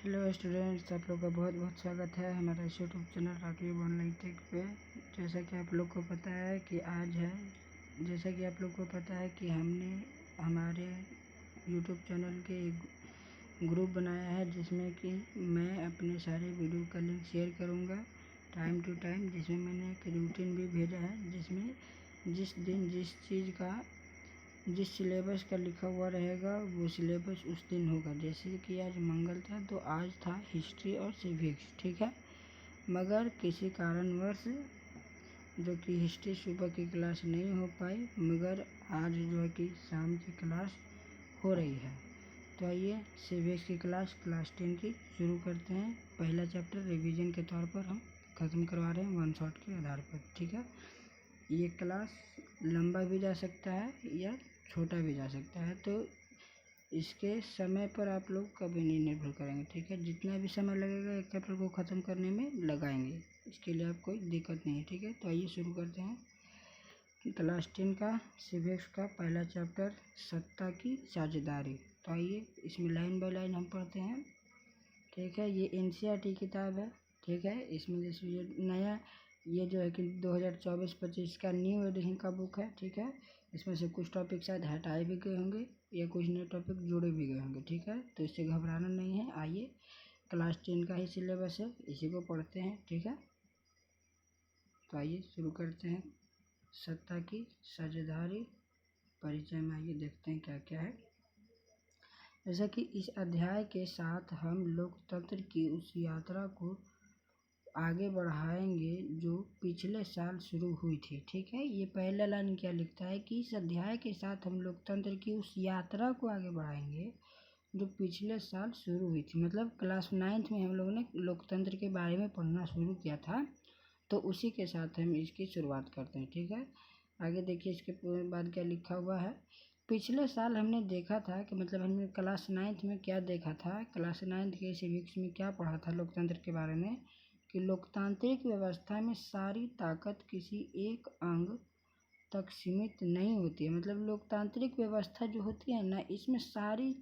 Hello students, आप लोग का बहुत बहुत स्वागत है हमारा YouTube channel Rakib online tech पे। जैसा कि आप लोग को पता है कि आज है जैसा कि आप लोग को पता है कि हमने हमारे यूट्यूब चैनल के एक ग्रुप बनाया है जिसमें कि मैं अपने सारे वीडियो का लिंक शेयर करूंगा टाइम टू टाइम, जिसमें मैंने एक रूटीन भी भेजा है जिसमें जिस दिन जिस सिलेबस का लिखा हुआ रहेगा वो सिलेबस उस दिन होगा। जैसे कि आज मंगल था तो आज था हिस्ट्री और सिविक्स, ठीक है। मगर किसी कारणवश जो कि हिस्ट्री सुबह की क्लास नहीं हो पाई, मगर आज जो है कि शाम की क्लास हो रही है। तो आइए सिविक्स की क्लास 10 की शुरू करते हैं। पहला चैप्टर रिवीजन के तौर पर हम ख़त्म करवा रहे हैं वन शॉट के आधार पर, ठीक है। ये क्लास लंबा भी जा सकता है या छोटा भी जा सकता है, तो इसके समय पर आप लोग कभी नहीं निर्भर करेंगे, ठीक है। जितना भी समय लगेगा एक चैप्टर को ख़त्म करने में लगाएंगे, इसके लिए आप कोई दिक्कत नहीं है, ठीक है। तो आइए शुरू करते हैं क्लास 10 का सिविक्स का पहला चैप्टर सत्ता की साझेदारी। तो आइए इसमें लाइन बाय लाइन हम पढ़ते हैं, ठीक है। ये NCERT किताब है, ठीक है। इसमें जैसे ये जो है कि 2024-25 का न्यू एडिशन का बुक है, ठीक है। इसमें से कुछ टॉपिक शायद हटाए भी गए होंगे या कुछ नए टॉपिक जोड़े भी गए होंगे, ठीक है। तो इससे घबराना नहीं है। आइए क्लास 10 का ही सिलेबस है, इसी को पढ़ते हैं, ठीक है। तो आइए शुरू करते हैं सत्ता की साझेदारी परिचय में। आइए देखते हैं क्या क्या है। जैसा कि इस अध्याय के साथ हम लोकतंत्र की उस यात्रा को आगे बढ़ाएंगे जो पिछले साल शुरू हुई थी, ठीक है। ये पहला लाइन क्या लिखता है कि इस अध्याय के साथ हम लोकतंत्र की उस यात्रा को आगे बढ़ाएंगे जो पिछले साल शुरू हुई थी। मतलब क्लास 9th में हम लोगों ने लोकतंत्र के बारे में पढ़ना शुरू किया था, तो उसी के साथ हम इसकी शुरुआत करते हैं, ठीक है। आगे देखिए इसके बाद क्या लिखा हुआ है। पिछले साल हमने देखा था कि मतलब हमने क्लास 9th में क्या देखा था, क्लास 9th के सिविक्स में क्या पढ़ा था लोकतंत्र के बारे में, कि लोकतांत्रिक व्यवस्था में सारी ताकत किसी एक अंग तक सीमित नहीं होती है। मतलब लोकतांत्रिक व्यवस्था जो होती है ना, इसमें सारी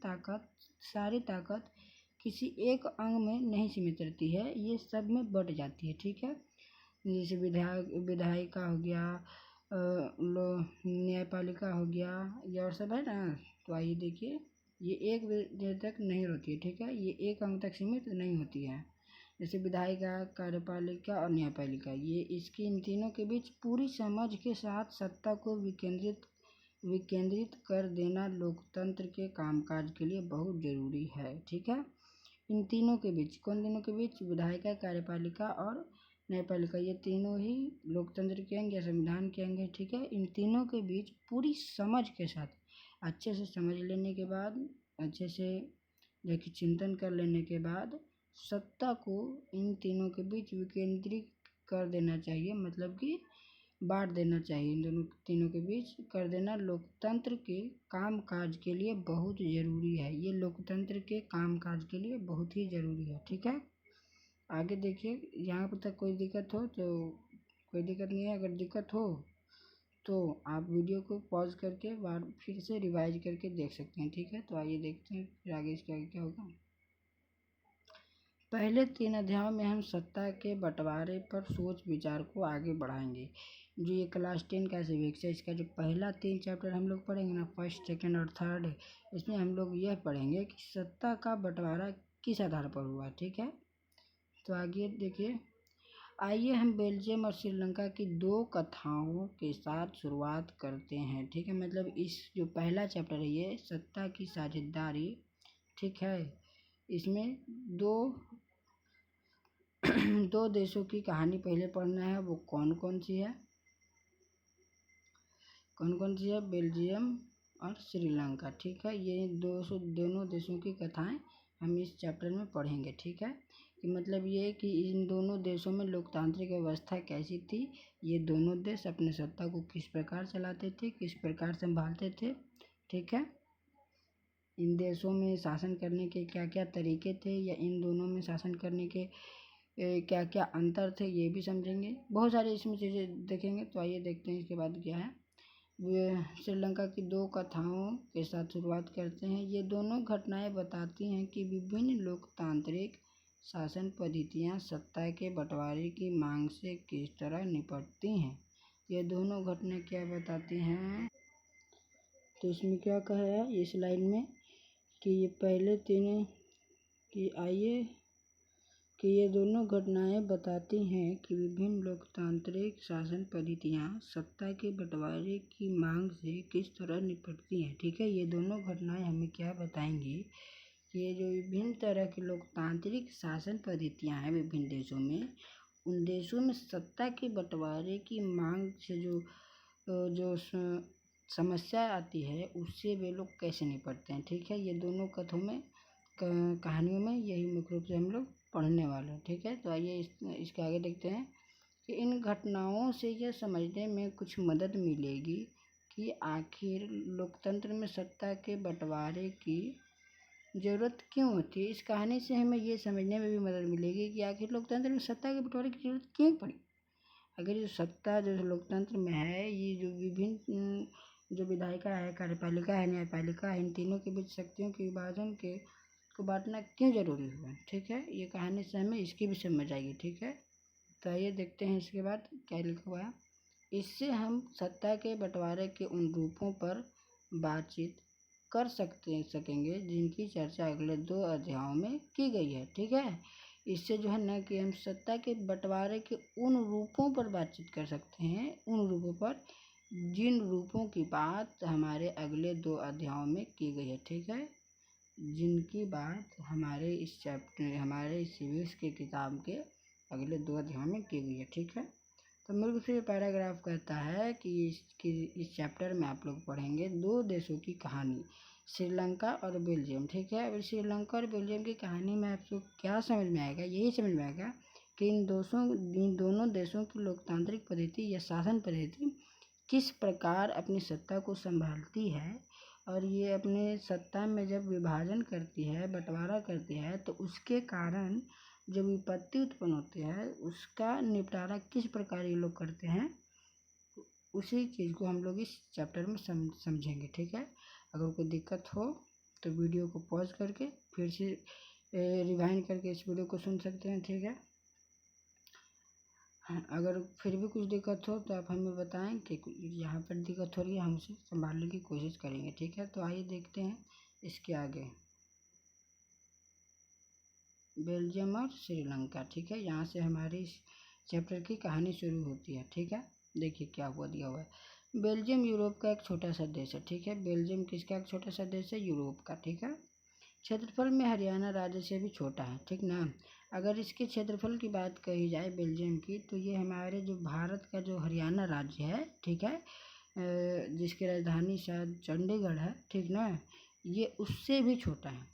ताकत किसी एक अंग में नहीं सीमित रहती है, ये सब में बट जाती है, ठीक है। जैसे विधायिका हो गया, न्यायपालिका हो गया, ये और सब है ना। तो आइए देखिए, ये एक जगह तक नहीं होती है, ठीक है। ये एक अंग तक सीमित नहीं होती है। जैसे विधायिका, कार्यपालिका और न्यायपालिका, ये इसकी इन तीनों के बीच पूरी समझ के साथ सत्ता को विकेंद्रित कर देना लोकतंत्र के कामकाज के लिए बहुत जरूरी है, ठीक है। इन तीनों के बीच, कौन तीनों के बीच, विधायिका, कार्यपालिका और न्यायपालिका, ये तीनों ही लोकतंत्र के अंग या संविधान के अंग है, ठीक है। इन तीनों के बीच पूरी समझ के साथ अच्छे से समझ लेने के बाद, अच्छे से देखिए चिंतन कर लेने के बाद सत्ता को इन तीनों के बीच विकेंद्रित कर देना चाहिए, मतलब कि बांट देना चाहिए। इन तीनों के बीच कर देना लोकतंत्र के कामकाज के लिए बहुत ज़रूरी है। ये लोकतंत्र के कामकाज के लिए बहुत ही ज़रूरी है, ठीक है। आगे देखिए, यहाँ पर तक कोई दिक्कत हो तो कोई दिक्कत नहीं है। अगर दिक्कत हो तो आप वीडियो को पॉज करके बार फिर से रिवाइज करके देख सकते हैं, ठीक है। तो आइए देखते हैं फिर आगे इसके आगे क्या होगा। पहले 3 अध्यायों में हम सत्ता के बंटवारे पर सोच विचार को आगे बढ़ाएंगे। जो ये क्लास 10 का सिविक्स है, इसका जो पहला 3 चैप्टर हम लोग पढ़ेंगे ना, फर्स्ट, सेकंड और थर्ड, इसमें हम लोग यह पढ़ेंगे कि सत्ता का बंटवारा किस आधार पर हुआ, ठीक है। तो आगे देखिए, आइए हम बेल्जियम और श्रीलंका की 2 कथाओं के साथ शुरुआत करते हैं, ठीक है। मतलब इस जो पहला चैप्टर है ये सत्ता की साझेदारी, ठीक है। इसमें दो देशों की कहानी पहले पढ़ना है। वो कौन कौन सी है, बेल्जियम और श्रीलंका, ठीक है। ये दोनों देशों की कथाएं हम इस चैप्टर में पढ़ेंगे, ठीक है। कि मतलब ये कि इन दोनों देशों में लोकतांत्रिक व्यवस्था कैसी थी, ये दोनों देश अपने सत्ता को किस प्रकार चलाते थे, किस प्रकार संभालते थे, ठीक है। इन देशों में शासन करने के क्या क्या तरीके थे, या इन दोनों में शासन करने के क्या क्या अंतर थे, ये भी समझेंगे। बहुत सारी इसमें चीज़ें देखेंगे। तो आइए देखते हैं इसके बाद क्या है। श्रीलंका की दो कथाओं के साथ शुरुआत करते हैं। ये दोनों घटनाएं बताती हैं कि विभिन्न लोकतांत्रिक शासन पद्धतियां सत्ता के बंटवारे की मांग से किस तरह निपटती हैं। ये दोनों घटनाएं क्या बताती हैं, तो इसमें क्या कहा है इस लाइन में कि ये पहले तीनों कि आइए कि ये दोनों घटनाएं बताती हैं कि विभिन्न लोकतांत्रिक शासन पद्धतियां सत्ता के बंटवारे की मांग से किस तरह निपटती हैं। ठीक है, ये दोनों घटनाएं हमें क्या बताएंगी कि ये जो विभिन्न तरह की लोकतांत्रिक शासन पद्धतियां हैं विभिन्न देशों में, उन देशों में सत्ता के बंटवारे की मांग से जो समस्या आती है उससे वे लोग कैसे निपटते हैं। ठीक है, ये दोनों कथों में कहानियों में यही मुख्य रूप से हम लोग पढ़ने वाले हैं। ठीक है, तो आइए इसके आगे देखते हैं कि इन घटनाओं से यह समझने में कुछ मदद मिलेगी कि आखिर लोकतंत्र में सत्ता के बंटवारे की ज़रूरत क्यों होती है। इस कहानी से हमें ये समझने में भी मदद मिलेगी कि आखिर लोकतंत्र में सत्ता के बंटवारे की ज़रूरत क्यों पड़ी। अगर ये सत्ता जो लोकतंत्र में है, ये जो विभिन्न जो विधायिका है, कार्यपालिका है, न्यायपालिका है, इन तीनों के बीच शक्तियों के विभाजन को बांटना क्यों जरूरी हुआ। ठीक है, ये कहानी से हमें इसकी भी समझ आएगी। ठीक है, तो आइए देखते हैं इसके बाद क्या लिखा हुआ है। इससे हम सत्ता के बंटवारे के उन रूपों पर बातचीत कर सकेंगे जिनकी चर्चा अगले 2 अध्यायों में की गई है। ठीक है, इससे जो है ना कि हम सत्ता के बंटवारे के उन रूपों पर बातचीत कर सकते हैं, उन रूपों पर जिन रूपों की बात हमारे अगले 2 अध्यायों में की गई है। ठीक है, जिनकी बात हमारे इस सिविक्स के किताब के अगले 2 अध्यायों में की गई है। ठीक है, तो मूल रूप से ये पैराग्राफ कहता है कि इस चैप्टर में आप लोग पढ़ेंगे 2 देशों की कहानी, श्रीलंका और बेल्जियम। ठीक है, अब श्रीलंका और बेल्जियम की कहानी में आपको क्या समझ में आएगा, यही समझ में आएगा कि इन दोनों देशों की लोकतांत्रिक पद्धति या शासन पद्धति किस प्रकार अपनी सत्ता को संभालती है, और ये अपने सत्ता में जब विभाजन करती है, बंटवारा करती है, तो उसके कारण जो विपत्ति उत्पन्न होती है उसका निपटारा किस प्रकार ये लोग करते हैं, उसी चीज़ को हम लोग इस चैप्टर में समझेंगे। ठीक है, अगर कोई दिक्कत हो तो वीडियो को पॉज करके फिर से रिवाइंड करके इस वीडियो को सुन सकते हैं। ठीक है, अगर फिर भी कुछ दिक्कत हो तो आप हमें बताएं कि यहाँ पर दिक्कत हो रही है, हम उसे संभालने की कोशिश करेंगे। ठीक है, तो आइए देखते हैं इसके आगे बेल्जियम और श्रीलंका। ठीक है, यहाँ से हमारी इस चैप्टर की कहानी शुरू होती है। ठीक है, देखिए क्या हुआ दिया हुआ है। बेल्जियम यूरोप का एक छोटा सा देश है। ठीक है, बेल्जियम किसका एक छोटा सा देश है, यूरोप का। ठीक है, क्षेत्रफल में हरियाणा राज्य से भी छोटा है। ठीक ना, अगर इसके क्षेत्रफल की बात कही जाए बेल्जियम की, तो ये हमारे जो भारत का जो हरियाणा राज्य है, ठीक है, जिसकी राजधानी शायद चंडीगढ़ है, ठीक ना, ये उससे भी छोटा है।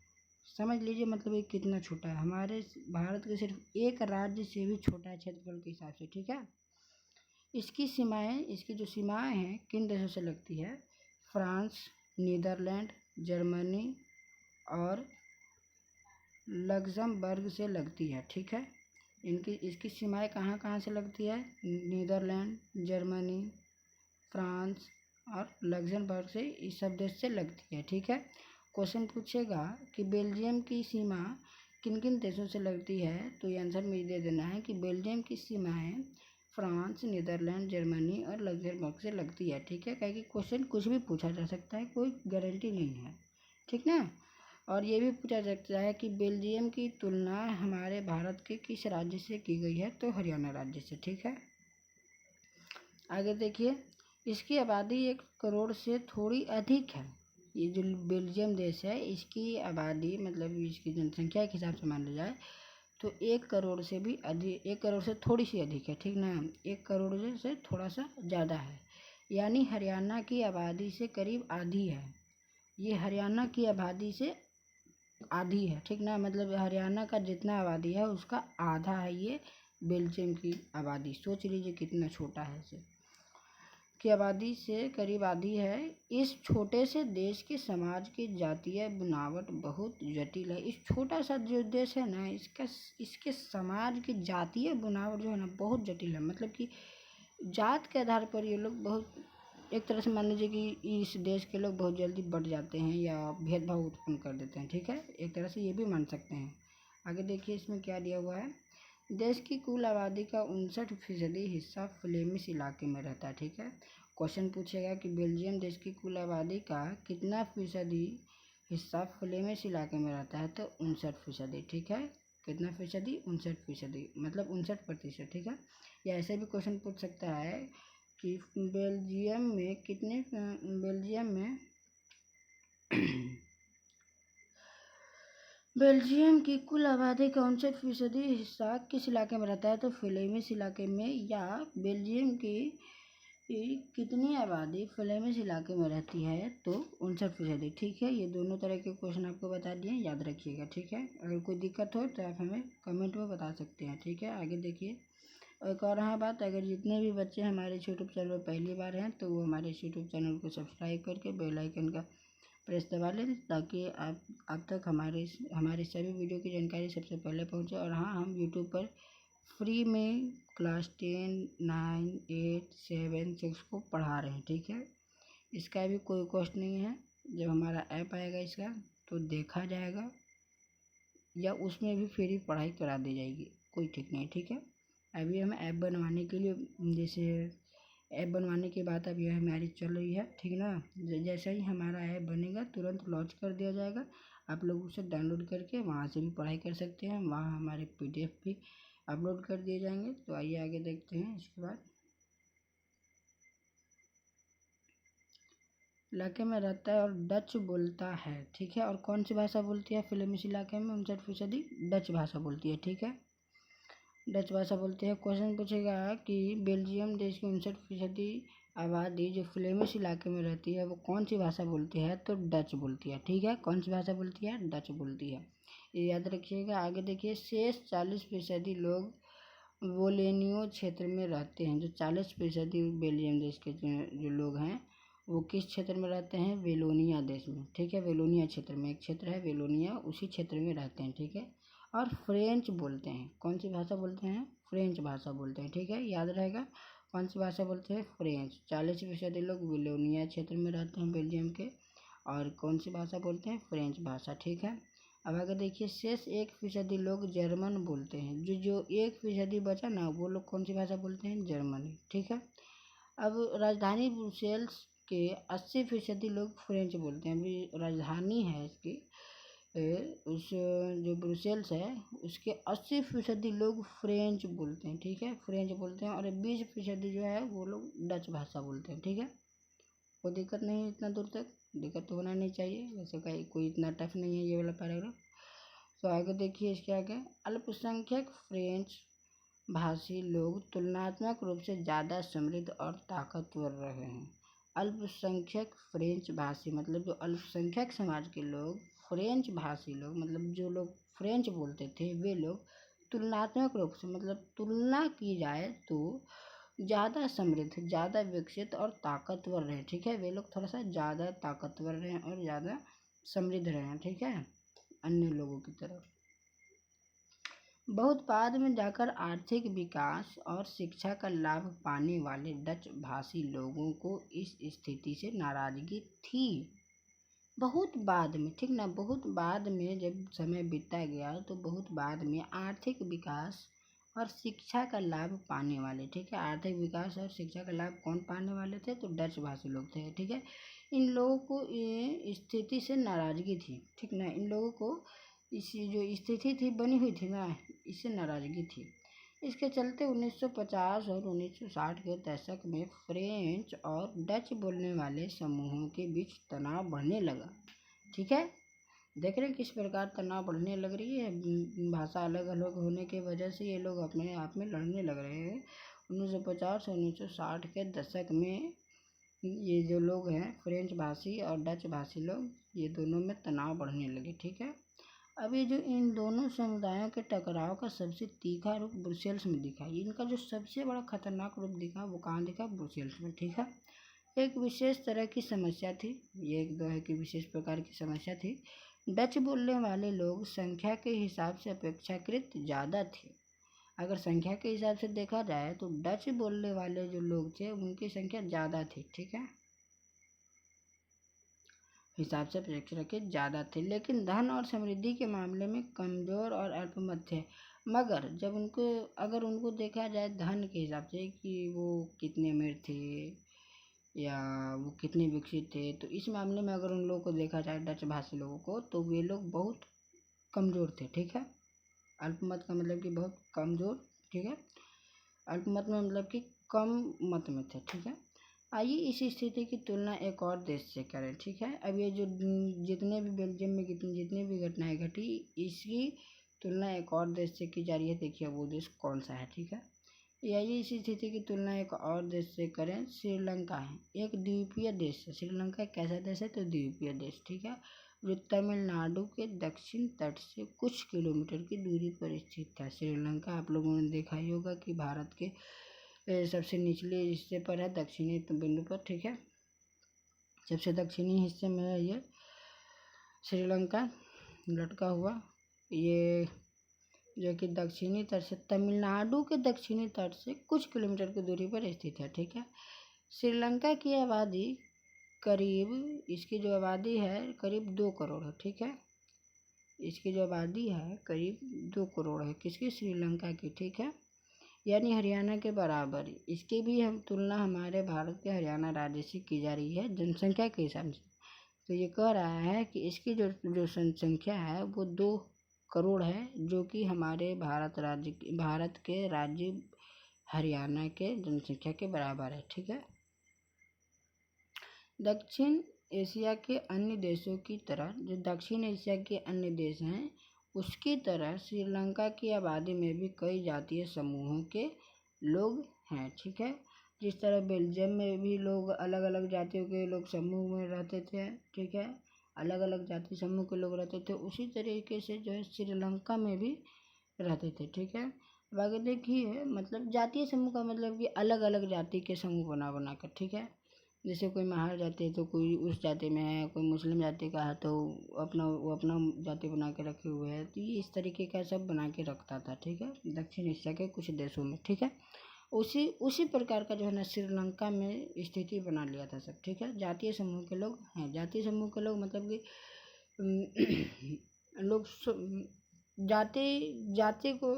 समझ लीजिए मतलब ये कितना छोटा है, हमारे भारत के सिर्फ एक राज्य से भी छोटा है क्षेत्रफल के हिसाब से। ठीक है, इसकी जो सीमाएं हैं किन देशों से लगती है, फ्रांस, नीदरलैंड, जर्मनी और लग्जमबर्ग से लगती है। ठीक है, इसकी सीमाएं कहाँ कहाँ से लगती है, नीदरलैंड, जर्मनी, फ्रांस और लग्जमबर्ग से, इस सब देश से लगती है। ठीक है, क्वेश्चन पूछेगा कि बेल्जियम की सीमा किन किन देशों से लगती है, तो ये आंसर मुझे दे देना है कि बेल्जियम की सीमाएं फ्रांस, नीदरलैंड, जर्मनी और लग्जमबर्ग से लगती है। ठीक है, क्योंकि क्वेश्चन कुछ भी पूछा जा सकता है, कोई गारंटी नहीं है। ठीक ना, और ये भी पूछा सकता है कि बेल्जियम की तुलना हमारे भारत के किस राज्य से की गई है, तो हरियाणा राज्य से। ठीक है, आगे देखिए, इसकी आबादी 1 करोड़ से थोड़ी अधिक है। ये जो बेल्जियम देश है, इसकी आबादी मतलब इसकी जनसंख्या के हिसाब से मान लिया जाए तो 1 करोड़ से भी अधिक, 1 करोड़ से थोड़ी सी अधिक है। ठीक ना, 1 करोड़ से थोड़ा सा ज़्यादा है, यानी हरियाणा की आबादी से करीब आधी है। ये हरियाणा की आबादी से आधी है। ठीक ना, मतलब हरियाणा का जितना आबादी है उसका आधा है ये बेल्जियम की आबादी। सोच लीजिए कितना छोटा है, इसे की आबादी से करीब आधी है। इस छोटे से देश के समाज की जातीय बनावट बहुत जटिल है। इस छोटा सा जो देश है ना, इसके समाज की जातीय बनावट जो है ना बहुत जटिल है। मतलब कि जात के आधार पर ये लोग बहुत एक तरह से मान लीजिए कि इस देश के लोग बहुत जल्दी बढ़ जाते हैं या भेदभाव उत्पन्न कर देते हैं, ठीक है, एक तरह से ये भी मान सकते हैं। आगे देखिए इसमें क्या दिया हुआ है, देश की कुल आबादी का 59% हिस्सा फ्लेमिश इलाके में रहता है, ठीक है। क्वेश्चन पूछेगा कि बेल्जियम देश की कुल आबादी का कितना फीसदी हिस्सा फ्लेमिश इलाके में रहता है, तो 59%, ठीक है। कितना फीसदी? 59%, मतलब 59%, ठीक है। या ऐसे भी क्वेश्चन पूछ सकता है कि बेल्जियम की कुल आबादी का 59% हिस्सा किस इलाके में रहता है, तो फ्लेमिश इलाके में। या बेल्जियम की कितनी आबादी फ्लेमिश इलाके में रहती है, तो 59%, ठीक है। ये दोनों तरह के क्वेश्चन आपको बता दिए, याद रखिएगा, ठीक है। अगर कोई दिक्कत हो तो आप हमें कमेंट में बता सकते हैं, ठीक है। आगे देखिए एक और हाँ बात, अगर जितने भी बच्चे हमारे यूट्यूब चैनल पर पहली बार हैं तो वो हमारे यूट्यूब चैनल को सब्सक्राइब करके बेल आइकन का प्रेस दबा लें, ताकि आप तक हमारे सभी वीडियो की जानकारी सबसे पहले पहुंचे। और हाँ, हम यूट्यूब पर फ्री में क्लास 10, 9, 8, 7, 6 को पढ़ा रहे हैं, ठीक है। इसका भी कोई कॉस्ट नहीं है। जब हमारा ऐप आएगा इसका तो देखा जाएगा, या उसमें भी फ्री पढ़ाई करा दी जाएगी, कोई ठीक नहीं, ठीक है। अभी हम ऐप बनवाने के लिए, जैसे ऐप बनवाने की बात अभी हमारी चल रही है, ठीक ना। जैसे ही हमारा ऐप बनेगा तुरंत लॉन्च कर दिया जाएगा, आप लोग उसे डाउनलोड करके वहाँ से भी पढ़ाई कर सकते हैं। वहाँ हमारे PDF भी अपलोड कर दिए जाएंगे। तो आइए आगे देखते हैं। इसके बाद इलाके में रहता है और डच बोलता है, ठीक है। और कौन सी भाषा बोलती है फ्लेमिश इलाके में? 59% डच भाषा बोलती है, ठीक है। डच भाषा बोलते हैं। क्वेश्चन पूछेगा कि बेल्जियम देश की 59% आबादी जो फ्लेमिश इलाके में रहती है वो कौन सी भाषा बोलती है, तो डच बोलती है, ठीक है। कौन सी भाषा बोलती है? डच बोलती है, ये याद रखिएगा। आगे देखिए, शेष 40% लोग वोलोनियो क्षेत्र में रहते हैं। जो 40% बेल्जियम देश के जो लोग हैं वो किस क्षेत्र में रहते हैं? वेलोनिया देश में, ठीक है। वेलोनिया क्षेत्र में एक क्षेत्र है वेलोनिया, उसी क्षेत्र में रहते हैं, ठीक है। और फ्रेंच बोलते हैं। कौन सी भाषा बोलते हैं? फ्रेंच भाषा बोलते हैं, ठीक है, याद रहेगा। कौन सी भाषा बोलते हैं? फ्रेंच। 40% लोग वेलोनिया क्षेत्र में रहते हैं बेल्जियम के, और कौन सी भाषा बोलते हैं? फ्रेंच भाषा, ठीक है। अब अगर देखिए, शेष 1% लोग जर्मन बोलते हैं। जो 1% बचा ना, वो लोग कौन सी भाषा बोलते हैं? जर्मनी, ठीक है। अब राजधानी ब्रुसेल्स के 80% लोग फ्रेंच बोलते हैं। अभी राजधानी है इसकी, उस जो ब्रुसेल्स है उसके 80% लोग फ्रेंच बोलते हैं, ठीक है, फ्रेंच बोलते हैं। और 20% जो है वो लोग डच भाषा बोलते हैं, ठीक है। कोई दिक्कत नहीं है इतना दूर तक, दिक्कत तो होना नहीं चाहिए। वैसे कोई इतना टफ नहीं है ये वाला पैराग्राफ। तो आगे देखिए इसके आगे, अल्पसंख्यक फ्रेंच भाषी लोग तुलनात्मक रूप से ज़्यादा समृद्ध और ताकतवर रहे हैं। अल्पसंख्यक फ्रेंच भाषी मतलब जो अल्पसंख्यक समाज के लोग, फ्रेंच भाषी लोग मतलब जो लोग फ्रेंच बोलते थे, वे लोग तुलनात्मक रूप से मतलब तुलना की जाए तो ज़्यादा समृद्ध, ज़्यादा विकसित और ताकतवर रहे, ठीक है। वे लोग थोड़ा सा ज़्यादा ताकतवर रहे और ज़्यादा समृद्ध रहे, ठीक है, अन्य लोगों की तरफ। बहुत बाद में जाकर आर्थिक विकास और शिक्षा का लाभ पाने वाले डच भाषी लोगों को इस स्थिति से नाराजगी थी। बहुत बाद में, ठीक ना, बहुत बाद में जब समय बीतता गया तो बहुत बाद में आर्थिक विकास और शिक्षा का लाभ पाने वाले, ठीक है। आर्थिक विकास और शिक्षा का लाभ कौन पाने वाले थे? तो डच भाषी लोग थे, ठीक है। इन लोगों को ये स्थिति से नाराजगी थी, ठीक ना। इन लोगों को इस जो स्थिति थी बनी हुई थी ना, इससे नाराजगी थी। इसके चलते 1950 और 1960 के दशक में फ्रेंच और डच बोलने वाले समूहों के बीच तनाव बढ़ने लगा, ठीक है। देख रहे हैं किस प्रकार तनाव बढ़ने लग रही है। भाषा अलग अलग होने की वजह से ये लोग अपने आप में लड़ने लग रहे हैं। 1950 और 1960 के दशक में ये जो लोग हैं फ्रेंच भाषी और डच भाषी लोग, ये दोनों में तनाव बढ़ने लगे, ठीक है। अब ये जो इन दोनों समुदायों के टकराव का सबसे तीखा रूप ब्रुसेल्स में दिखा। इनका जो सबसे बड़ा खतरनाक रूप दिखा वो कहाँ दिखा? ब्रुसेल्स में, ठीक है। एक विशेष तरह की समस्या थी, ये एक दो है कि विशेष प्रकार की समस्या थी। डच बोलने वाले लोग संख्या के हिसाब से अपेक्षाकृत ज़्यादा थे। अगर संख्या के हिसाब से देखा जाए तो डच बोलने वाले जो लोग थे उनकी संख्या ज़्यादा थी, ठीक है, हिसाब से प्रेक्षक के ज़्यादा थे, लेकिन धन और समृद्धि के मामले में कमज़ोर और अल्पमत थे। मगर जब उनको अगर उनको देखा जाए धन के हिसाब से कि वो कितने अमीर थे या वो कितने विकसित थे, तो इस मामले में अगर उन लोगों को देखा जाए डच भाषी लोगों को, तो वे लोग बहुत कमज़ोर थे, ठीक है। अल्पमत का मतलब कि बहुत कमज़ोर, ठीक है। अल्पमत में मतलब कि कम मत में थे, ठीक है। आइए इस स्थिति की तुलना एक और देश से करें, ठीक है। अब ये जो जितने भी बेल्जियम में जितनी भी घटनाएं घटी, इसकी तुलना एक और देश से की जा रही है। देखिए वो देश कौन सा है, ठीक है। आइए इस स्थिति की तुलना एक और देश से करें, श्रीलंका है, एक द्वीपीय देश है। श्रीलंका एक कैसा देश है, तो द्वीपीय देश, ठीक है, जो तमिलनाडु के दक्षिण तट से कुछ किलोमीटर की दूरी पर स्थित है। श्रीलंका आप लोगों ने देखा ही होगा कि भारत के सबसे निचले हिस्से पर है, दक्षिणी बिंदु पर, ठीक है, सबसे दक्षिणी हिस्से में है ये श्रीलंका लटका हुआ। ये जो कि दक्षिणी तट से तमिलनाडु के दक्षिणी तट से कुछ किलोमीटर की दूरी पर स्थित है, ठीक है। श्रीलंका की आबादी करीब, इसकी जो आबादी है करीब 2 करोड़ है, ठीक है। इसकी जो आबादी है करीब 2 करोड़ है, किसकी, श्रीलंका की, ठीक है, यानी हरियाणा के बराबर। इसकी भी हम तुलना हमारे भारत के हरियाणा राज्य से की जा रही है जनसंख्या के हिसाब से। तो ये कह रहा है कि इसकी जो जनसंख्या है वो 2 करोड़ है, जो कि हमारे भारत के राज्य हरियाणा के जनसंख्या के बराबर है, ठीक है। दक्षिण एशिया के अन्य देशों की तरह, जो दक्षिण एशिया के अन्य देश हैं उसकी तरह श्रीलंका की आबादी में भी कई जातीय समूहों के लोग हैं, ठीक है। जिस तरह बेल्जियम में भी लोग अलग अलग जातियों के लोग समूह में रहते थे, ठीक है, अलग अलग जाति समूह के लोग रहते थे, उसी तरीके से जो है श्रीलंका में भी रहते थे, ठीक है। बाकी देखिए मतलब जातीय समूह का मतलब कि अलग अलग जाति के समूह बना कर, ठीक है। जैसे कोई महार जाति है तो कोई उस जाति में है, कोई मुस्लिम जाति का है तो वो अपना जाति बना के रखे हुए है। तो ये इस तरीके का सब बना के रखता था, ठीक है, दक्षिण एशिया के कुछ देशों में, ठीक है। उसी प्रकार का जो है ना श्रीलंका में स्थिति बना लिया था सब, ठीक है। जातीय समूह के लोग हैं, जातीय समूह के लोग मतलब कि लोग जाति को,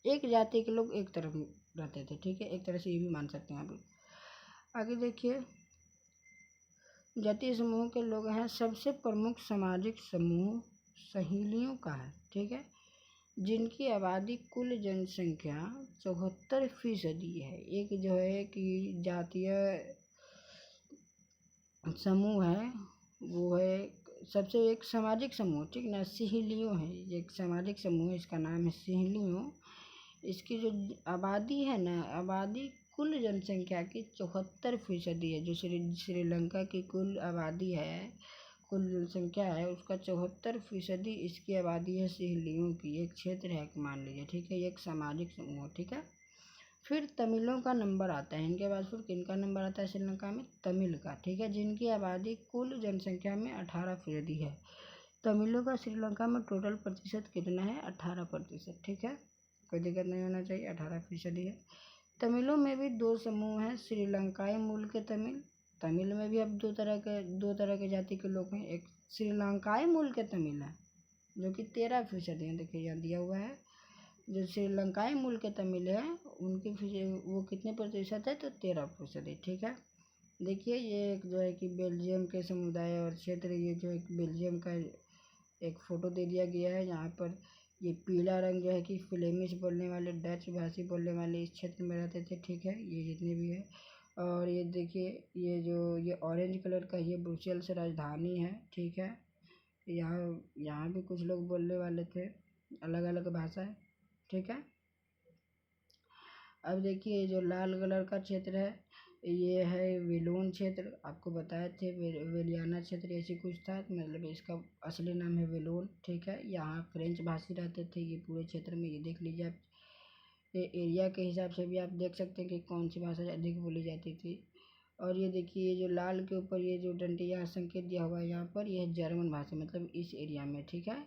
एक जाति के लोग एक तरफ रहते थे, ठीक है, एक तरह से ये भी मान सकते हैं आप। आगे देखिए, जातीय समूह के लोग हैं, सबसे प्रमुख सामाजिक समूह सहेलियों का है, ठीक है, जिनकी आबादी कुल जनसंख्या 74% है। एक जो है कि जातीय समूह है वो है सबसे एक सामाजिक समूह, ठीक ना, सहेलियों है, एक सामाजिक समूह है, इसका नाम है सहेलियों। इसकी जो आबादी है ना, आबादी कुल जनसंख्या की 74% है। जो श्रीलंका की कुल आबादी है, कुल जनसंख्या है, उसका 74% इसकी आबादी है सहेलियों की। एक क्षेत्र है मान लीजिए, ठीक है, एक सामाजिक समूह, ठीक है। फिर तमिलों का नंबर आता है, इनके बाद फिर किनका नंबर आता है श्रीलंका में, तमिल का, ठीक है, जिनकी आबादी कुल जनसंख्या में 18% है। तमिलों का श्रीलंका में टोटल प्रतिशत कितना है, 18%, ठीक है, कोई दिक्कत नहीं होना चाहिए, 18% है। तमिलों में भी 2 समूह हैं, श्रीलंकाई मूल के तमिल, तमिल में भी अब दो तरह के जाति के लोग हैं। एक श्रीलंकाई मूल के तमिल है जो कि 13% है, देखिए यहाँ दिया हुआ है। जो श्रीलंकाई मूल के तमिल है उनकी वो कितने प्रतिशत है, तो 13% है, ठीक है। देखिए ये एक जो है कि बेल्जियम के समुदाय और क्षेत्र, ये जो एक बेल्जियम का एक फ़ोटो दे दिया गया है। यहाँ पर ये पीला रंग जो है कि फ्लेमिश बोलने वाले, डच भाषी बोलने वाले इस क्षेत्र में रहते थे, ठीक है, ये जितने भी है। और ये देखिए ये ऑरेंज कलर का ये ब्रुसेल्स राजधानी है, ठीक है। यहाँ भी कुछ लोग बोलने वाले थे, अलग अलग भाषा है, ठीक है। अब देखिए जो लाल कलर का क्षेत्र है ये है वेलोन क्षेत्र, आपको बताए थे वेलियाना क्षेत्र ऐसी कुछ था, मतलब इसका असली नाम है वेलोन, ठीक है। यहाँ फ्रेंच भाषी रहते थे ये पूरे क्षेत्र में, ये देख लीजिए आप। ये एरिया के हिसाब से भी आप देख सकते हैं कि कौन सी भाषा अधिक बोली जाती थी। और ये देखिए ये जो लाल के ऊपर ये जो डंडी यहाँ संकेत दिया हुआ है यहाँ पर, यह जर्मन भाषा, मतलब इस एरिया में, ठीक है,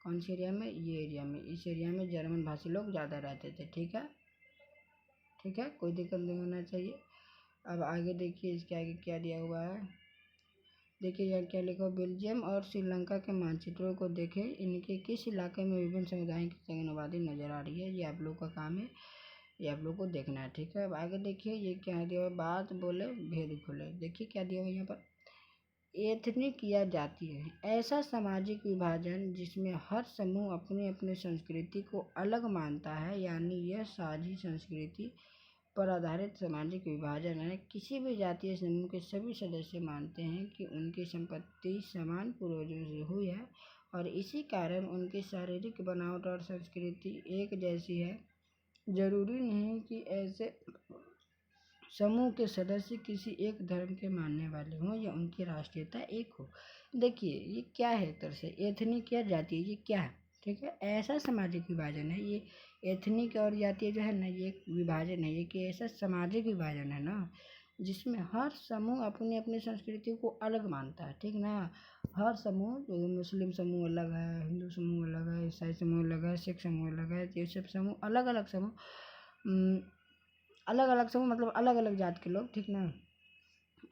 कौन सी एरिया में, ये एरिया में, इस एरिया में जर्मन भाषी लोग ज़्यादा रहते थे। ठीक है, ठीक है, कोई दिक्कत नहीं होना चाहिए। अब आगे देखिए, इसके आगे क्या दिया हुआ है। देखिए यहाँ क्या लिखा हो, बेल्जियम और श्रीलंका के मानचित्रों को देखें, इनके किस इलाके में विभिन्न समुदायों की संगीन आबादी नजर आ रही है। ये आप लोग का काम है, ये आप लोग को देखना है। ठीक है, अब आगे देखिए ये क्या दिया हुआ, बात बोले भेद खुले। देखिए क्या दिया हुआ यहाँ पर, एथनिक या जातीय, ऐसा सामाजिक विभाजन जिसमें हर समूह अपनी अपनी संस्कृति को अलग मानता है, यानी यह साझी संस्कृति पर आधारित सामाजिक विभाजन है। किसी भी जातीय समूह के सभी सदस्य मानते हैं कि उनकी संपत्ति समान पूर्वजों से हुई है और इसी कारण उनकी शारीरिक बनावट और संस्कृति एक जैसी है। जरूरी नहीं कि ऐसे समूह के सदस्य किसी एक धर्म के मानने वाले हों या उनकी राष्ट्रीयता एक हो। देखिए ये क्या है, एक तरह से एथनिक या जातीय, ये क्या है, ठीक है, ऐसा सामाजिक विभाजन है। ये एथनिक और जातीय जो है ना, ये विभाजन है, ये कि ऐसा सामाजिक विभाजन है ना जिसमें हर समूह अपनी अपनी संस्कृति को अलग मानता है। ठीक ना, हर समूह, मुस्लिम समूह अलग है, हिंदू समूह अलग है, ईसाई समूह अलग है, सिख समूह अलग है, ये सब समूह अलग अलग समूह, अलग अलग समूह मतलब अलग अलग जात के लोग, ठीक ना,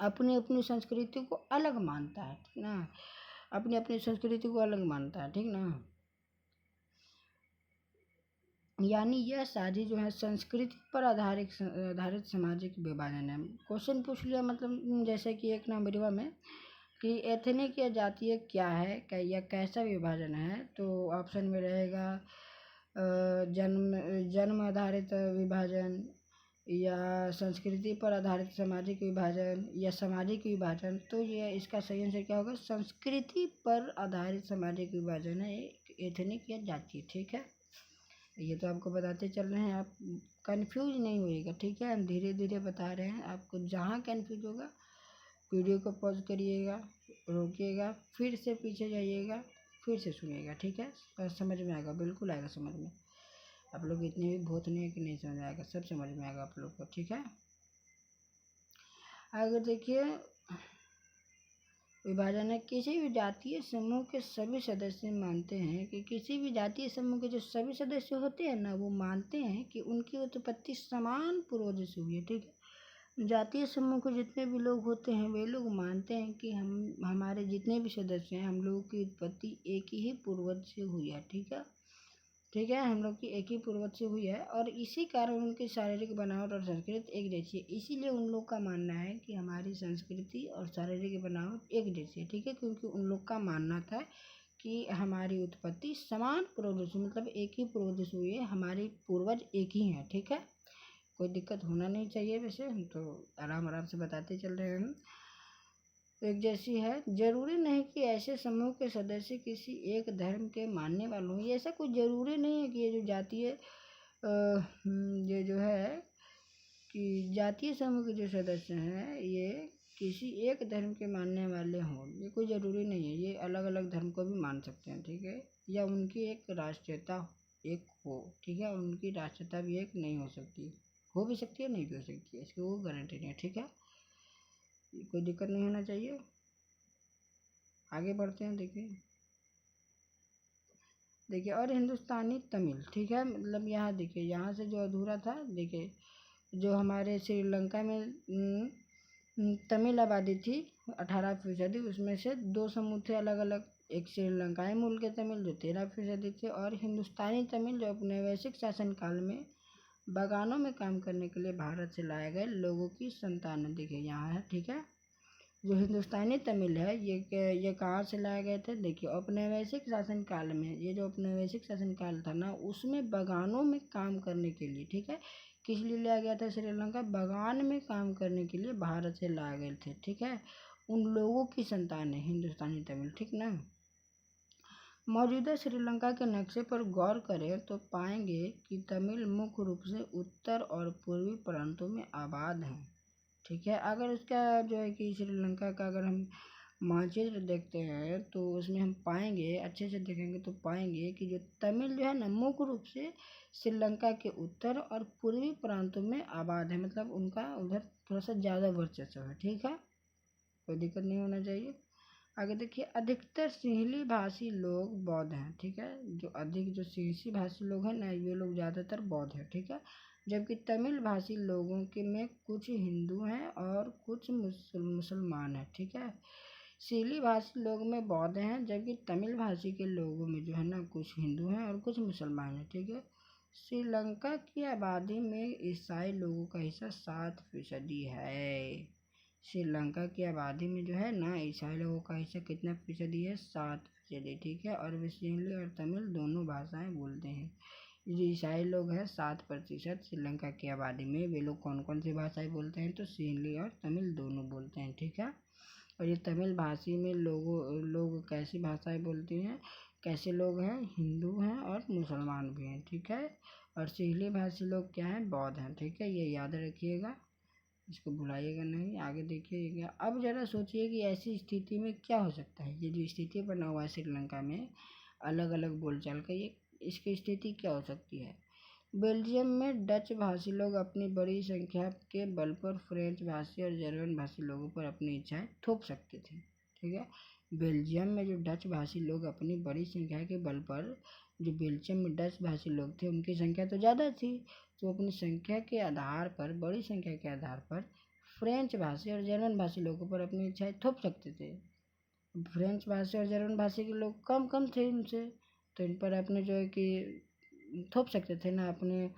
अपनी अपनी संस्कृति को अलग मानता है। ठीक ना, अपनी अपनी संस्कृति को अलग मानता है। ठीक ना, यानी यह साझी जो है संस्कृति पर आधारित सामाजिक विभाजन है। क्वेश्चन पूछ लिया, मतलब जैसे कि 1 नंबरवा में कि एथनिक या जातीय क्या है, या कैसा विभाजन है, तो ऑप्शन में रहेगा जन्म आधारित विभाजन, या संस्कृति पर आधारित सामाजिक विभाजन, या सामाजिक विभाजन। तो ये इसका सही आंसर क्या होगा, संस्कृति पर आधारित सामाजिक विभाजन है एथनिक या जातीय। ठीक है, ये तो आपको बताते चल रहे हैं, आप कंफ्यूज नहीं होइएगा। ठीक है, हम धीरे धीरे बता रहे हैं आपको, जहाँ कंफ्यूज होगा वीडियो को पॉज करिएगा, रोकिएगा, फिर से पीछे जाइएगा, फिर से सुनिएगा। ठीक है, समझ में आएगा, बिल्कुल आएगा समझ में। आप लोग इतने भी भूत नहीं है कि नहीं समझ आएगा, सब समझ में आएगा आप लोग को। ठीक है, आगे देखिए, विभाजन है, किसी भी जातीय समूह के सभी सदस्य मानते हैं कि किसी भी जातीय समूह के जो सभी सदस्य होते हैं ना, वो मानते हैं कि उनकी उत्पत्ति समान पूर्वजों से हुई है। ठीक है, जातीय समूह के जितने भी लोग होते हैं वे लोग मानते हैं कि हमारे जितने भी सदस्य हैं, हम लोगों की उत्पत्ति एक ही पूर्वज से हुई है। ठीक है, ठीक है, हम लोग की एक ही पूर्वज से हुई है और इसी कारण उनकी शारीरिक बनावट और संस्कृति एक जैसी है। इसीलिए उन लोग का मानना है कि हमारी संस्कृति और शारीरिक बनावट एक जैसी है। ठीक है, क्योंकि उन लोग का मानना था कि हमारी उत्पत्ति समान पूर्वज से, मतलब एक ही पूर्वज से हुई है, हमारे पूर्वज एक ही हैं। ठीक है, कोई दिक्कत होना नहीं चाहिए। वैसे हम तो आराम आराम से बताते चल रहे हैं, एक जैसी है। जरूरी नहीं कि ऐसे समूह के सदस्य किसी एक धर्म के मानने वाले हों। ये ऐसा कोई ज़रूरी नहीं है कि ये जो जातीय ये जो है कि जातीय समूह के जो सदस्य हैं ये किसी एक धर्म के मानने वाले हों, ये कोई ज़रूरी नहीं है। ये अलग अलग धर्म को भी मान सकते हैं। ठीक है, या उनकी एक राष्ट्रीयता एक हो। ठीक है, उनकी राष्ट्रीयता भी एक नहीं हो सकती, हो भी सकती है, नहीं भी हो सकती है, इसकी वो गारंटी नहीं है। ठीक है, कोई दिक्कत नहीं होना चाहिए। आगे बढ़ते हैं, देखिए और हिंदुस्तानी तमिल। ठीक है, मतलब यहाँ देखिए, यहाँ से जो अधूरा था, देखिए जो हमारे श्रीलंका में तमिल आबादी थी 18%, उसमें से 2 समूह थे अलग अलग, एक श्रीलंकाई मूल के तमिल जो 13% थे, और हिंदुस्तानी तमिल जो औपनिवेशिक शासनकाल में बागानों में काम करने के लिए भारत से लाए गए लोगों की संतान है। देखिए यहाँ है। ठीक है, जो हिंदुस्तानी तमिल है ये कहाँ से लाए गए थे, देखिए औपनिवेशिक शासनकाल में, ये जो औपनिवेशिक शासनकाल था ना, उसमें बागानों में काम करने के लिए, ठीक है, किस लिए लाया गया था श्रीलंका, बागान में काम करने के लिए भारत से लाए गए थे। ठीक है, उन लोगों की संतान है हिंदुस्तानी तमिल। ठीक ना, मौजूदा श्रीलंका के नक्शे पर गौर करें तो पाएंगे कि तमिल मुख्य रूप से उत्तर और पूर्वी प्रांतों में आबाद हैं। ठीक है, अगर उसका जो है कि श्रीलंका का अगर हम मानचित्र देखते हैं तो उसमें हम पाएंगे, अच्छे से देखेंगे तो पाएंगे कि जो तमिल जो है ना, मुख्य रूप से श्रीलंका के उत्तर और पूर्वी प्रांतों में आबाद है, मतलब उनका उधर थोड़ा सा ज़्यादा वर्चस्व है। ठीक है, कोई दिक्कत नहीं होना चाहिए। आगे देखिए, अधिकतर सिंहली भाषी लोग बौद्ध हैं, ठीक है। जो सिंहली भाषी लोग हैं ना, ये लोग ज़्यादातर बौद्ध हैं, ठीक है। जबकि तमिल भाषी लोगों के में कुछ हिंदू हैं और कुछ मुसलमान हैं, ठीक है। सिंहली भाषी लोग में बौद्ध हैं, जबकि तमिल भाषी के लोगों में जो है ना कुछ हिंदू हैं और कुछ मुसलमान हैं, ठीक है। श्रीलंका की आबादी में ईसाई लोगों का हिस्सा 7% है। श्रीलंका की आबादी में जो है ना ईसाई लोगों का हिस्सा कितना फीसदी है? 7%, ठीक है। और वे सिंहली और तमिल दोनों भाषाएं बोलते हैं। जो ईसाई लोग हैं 7% श्रीलंका की आबादी में, वे लोग कौन कौन सी भाषाएं बोलते हैं? तो सिंहली और तमिल दोनों बोलते हैं, ठीक है। और ये तमिल भाषी में लोग कैसी भाषाएं बोलते हैं? कैसे लोग हैं? हिंदू हैं और मुसलमान भी हैं, ठीक है। और सिंहली भाषी लोग क्या हैं? बौद्ध हैं, ठीक है। ये याद रखिएगा, इसको भुलाइएगा नहीं। आगे देखिएगा, अब ज़रा सोचिए कि ऐसी स्थिति में क्या हो सकता है। ये जो स्थिति बना हुआ है श्रीलंका में अलग अलग बोलचाल का, ये इसकी स्थिति क्या हो सकती है? बेल्जियम में डच भाषी लोग अपनी बड़ी संख्या के बल पर फ्रेंच भाषी और जर्मन भाषी लोगों पर अपनी इच्छाएं थोप सकते थे, ठीक है। बेल्जियम में जो डच भाषी लोग अपनी बड़ी संख्या के बल पर, जो बेल्जियम में डच भाषी लोग थे उनकी संख्या तो ज़्यादा थी, तो अपनी संख्या के आधार पर, बड़ी संख्या के आधार पर फ्रेंच भाषी और जर्मन भाषी लोगों पर अपनी इच्छाएं थोप सकते थे। फ्रेंच भाषी और जर्मन भाषी के लोग कम कम थे इनसे, तो इन पर अपने जो है कि थोप सकते थे ना अपनी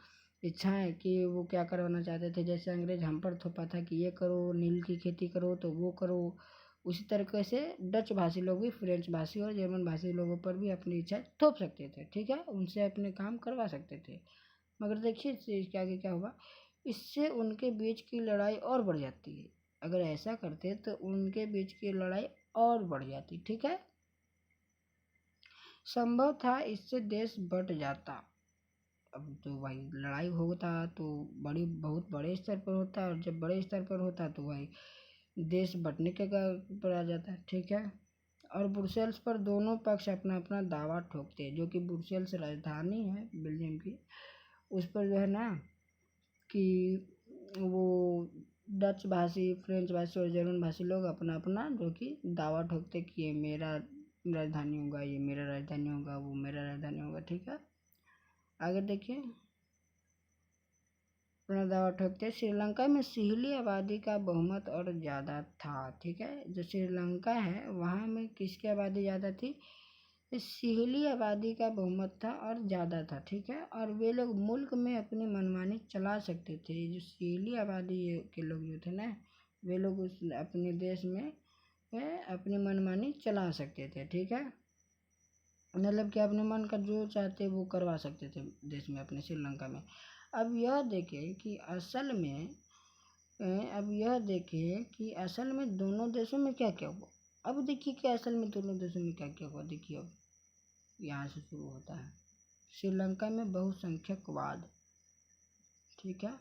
इच्छाएं कि वो क्या करवाना चाहते थे। जैसे अंग्रेज हम पर थोपा था कि ये करो, नील की खेती करो, तो वो करो। उसी तरीके से डच भाषी लोग भी फ्रेंच भाषी और जर्मन भाषी लोगों पर भी अपनी इच्छा थोप सकते थे, ठीक है। उनसे अपने काम करवा सकते थे। मगर देखिए इसके आगे क्या हुआ, इससे उनके बीच की लड़ाई और बढ़ जाती है। अगर ऐसा करते तो उनके बीच की लड़ाई और बढ़ जाती, ठीक है। संभव था इससे देश बंट जाता। अब तो भाई लड़ाई होता तो बहुत बड़े स्तर पर होता, और जब बड़े स्तर पर होता तो भाई देश बंटने के पर आ जाता है, ठीक है। और ब्रुसेल्स पर दोनों पक्ष अपना अपना दावा ठोकते हैं, जो कि ब्रुसेल्स राजधानी है बेल्जियम की, उस पर जो है ना कि वो डच भाषी, फ्रेंच भाषी और जर्मन भाषी लोग अपना अपना जो कि दावा ठोकते कि ये मेरा राजधानी होगा, ये मेरा राजधानी होगा, वो मेरा राजधानी होगा, ठीक है। आगे देखिए, अपना दावा ठोकते। श्रीलंका में सिंहली आबादी का बहुमत और ज़्यादा था, ठीक है। जो श्रीलंका है वहाँ में किसकी आबादी ज़्यादा थी? सिंहली आबादी का बहुमत था और ज़्यादा था, ठीक है। और वे लोग मुल्क में अपनी मनमानी चला सकते थे। जो सिंहली आबादी के लोग जो थे ना, वे लोग उस अपने देश में अपनी मनमानी चला सकते थे, ठीक है। मतलब कि अपने मन का जो चाहते वो करवा सकते थे देश में अपने श्रीलंका में। अब यह देखें कि असल में दोनों देशों में क्या क्या हुआ। अब देखिए कि असल में दोनों देशों में क्या क्या हुआ। देखिए अब यहाँ से शुरू होता है। श्रीलंका में बहुसंख्यकवाद, ठीक है।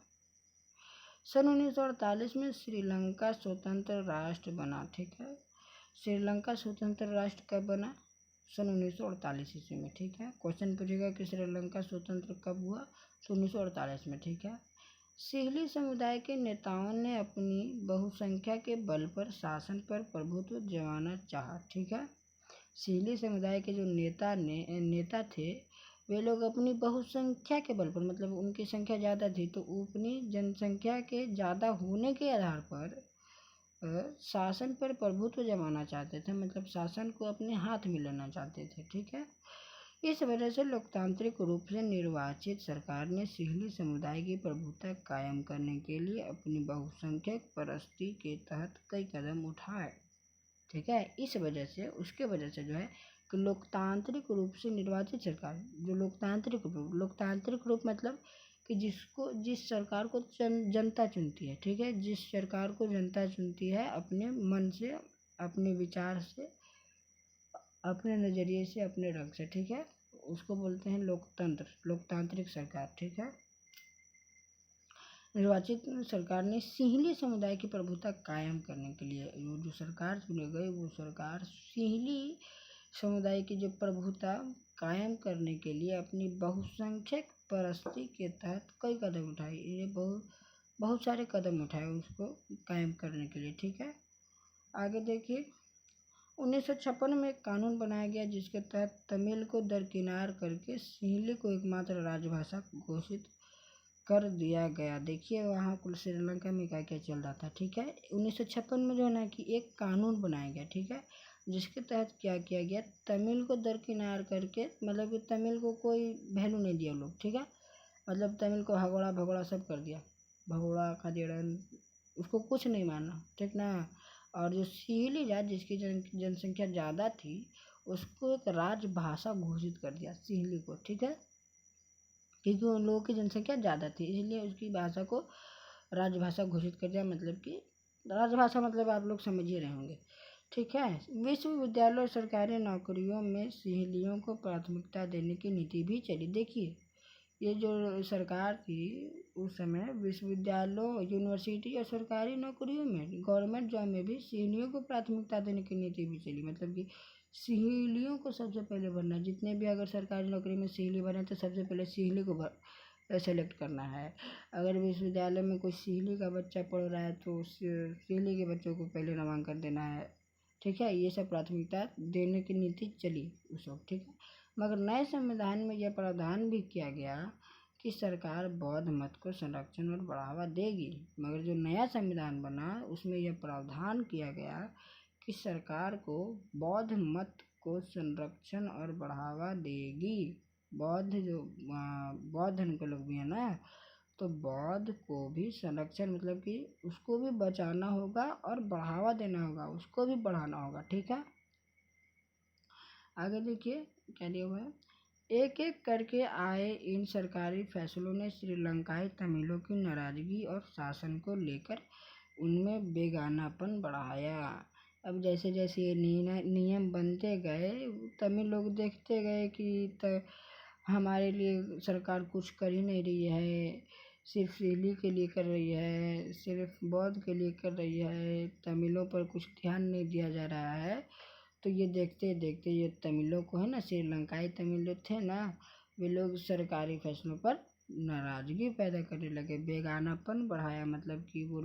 सन 1948 में श्रीलंका स्वतंत्र राष्ट्र बना, ठीक है। श्रीलंका स्वतंत्र राष्ट्र कब बना? सन 1948 ईस्वी में, ठीक है। क्वेश्चन पूछेगा कि श्रीलंका स्वतंत्र कब हुआ? तो 1948 में, ठीक है। सिंहली समुदाय के नेताओं ने अपनी बहुसंख्या के बल पर शासन पर प्रभुत्व जमाना चाहा, ठीक है। सिंहली समुदाय के जो नेता थे, वे लोग अपनी बहुसंख्या के बल पर, मतलब उनकी संख्या ज़्यादा थी, तो अपनी जनसंख्या के ज़्यादा होने के आधार पर शासन पर प्रभुत्व जमाना चाहते थे, मतलब शासन को अपने हाथ में लेना चाहते थे, ठीक है। इस वजह से लोकतांत्रिक रूप से निर्वाचित सरकार ने सिंहली समुदाय की प्रभुत्व कायम करने के लिए अपनी बहुसंख्यक परस्ती के तहत कई कदम उठाए, ठीक है। इस वजह से उसके वजह से जो है कि लोकतांत्रिक रूप से निर्वाचित सरकार, जो लोकतांत्रिक रूप मतलब कि जिस सरकार को जनता चुनती है, ठीक है। जिस सरकार को जनता चुनती है अपने मन से, अपने विचार से, अपने नज़रिए से, अपने रंग से, ठीक है, उसको बोलते हैं लोकतांत्रिक सरकार, ठीक है। निर्वाचित सरकार ने सिंहली समुदाय की प्रभुता कायम करने के लिए जो सरकार चुनी गई, वो सरकार सिंहली समुदाय की जो प्रभुता कायम करने के लिए अपनी बहुसंख्यक परस्ती के तहत कई कदम उठाए। ये बहुत सारे कदम उठाए उसको कायम करने के लिए, ठीक है। आगे देखिए, 1956 में एक कानून बनाया गया जिसके तहत तमिल को दरकिनार करके सिंहली को एकमात्र राजभाषा घोषित कर दिया गया। देखिए वहाँ कुल श्रीलंका में क्या क्या चल रहा था। ठीक है, 1956 में जो है ना कि एक कानून बनाया गया। ठीक है, जिसके तहत क्या किया गया, तमिल को दरकिनार करके, मतलब कि तमिल को कोई वैल्यू नहीं दिया लोग। ठीक है, मतलब तमिल को हगोड़ा भगोड़ा सब कर दिया, भगोड़ा खदेड़न, उसको कुछ नहीं माना। ठीक ना। और जो सिंहली जात जिसकी जनसंख्या ज़्यादा थी उसको एक राजभाषा घोषित कर दिया, सिंहली को। ठीक है, क्योंकि उन लोगों की जनसंख्या ज़्यादा थी इसलिए उसकी भाषा को राजभाषा घोषित कर दिया। मतलब कि राजभाषा मतलब आप लोग समझ ही रहे होंगे। ठीक है, विश्वविद्यालय और सरकारी नौकरियों में सिंहलियों को प्राथमिकता देने की नीति भी चली। देखिए ये जो सरकार थी उस समय विश्वविद्यालयों, यूनिवर्सिटी और सरकारी नौकरियों में, गवर्नमेंट जॉब में भी सिंहलियों को प्राथमिकता देने की नीति भी चली। मतलब कि सिंहलियों को सबसे पहले भरना, जितने भी अगर सरकारी नौकरी में सिंहली बने तो सबसे पहले सिंहली को सेलेक्ट करना है। अगर विश्वविद्यालय में कोई सिंहली का बच्चा पढ़ रहा है तो उस सिंहली के बच्चों को पहले नामांकन देना है। ठीक है, ये सब प्राथमिकता देने की नीति चली उस वक्त। ठीक है, मगर नए संविधान में यह प्रावधान भी किया गया कि सरकार बौद्ध मत को संरक्षण और बढ़ावा देगी। मगर जो नया संविधान बना उसमें यह प्रावधान किया गया कि सरकार को बौद्ध मत को संरक्षण और बढ़ावा देगी। बौद्ध जो बौद्ध धर्म के लोग भी हैं ना, तो बौद्ध को भी संरक्षण मतलब कि उसको भी बचाना होगा और बढ़ावा देना होगा, उसको भी बढ़ाना होगा। ठीक है, आगे देखिए क्या दिया हुआ है। एक एक करके आए इन सरकारी फैसलों ने श्रीलंकाई तमिलों की नाराजगी और शासन को लेकर उनमें बेगानापन बढ़ाया। अब जैसे जैसे ये नियम बनते गए तमिल लोग देखते गए कि हमारे लिए सरकार कुछ कर ही नहीं रही है, सिर्फ सिंहली के लिए कर रही है, सिर्फ बौद्ध के लिए कर रही है, तमिलों पर कुछ ध्यान नहीं दिया जा रहा है। तो ये देखते देखते ये तमिलों को है ना, श्रीलंकाई तमिल जो थे ना, वे लोग सरकारी फैसलों पर नाराजगी पैदा करने लगे, बेगानापन बढ़ाया। मतलब कि वो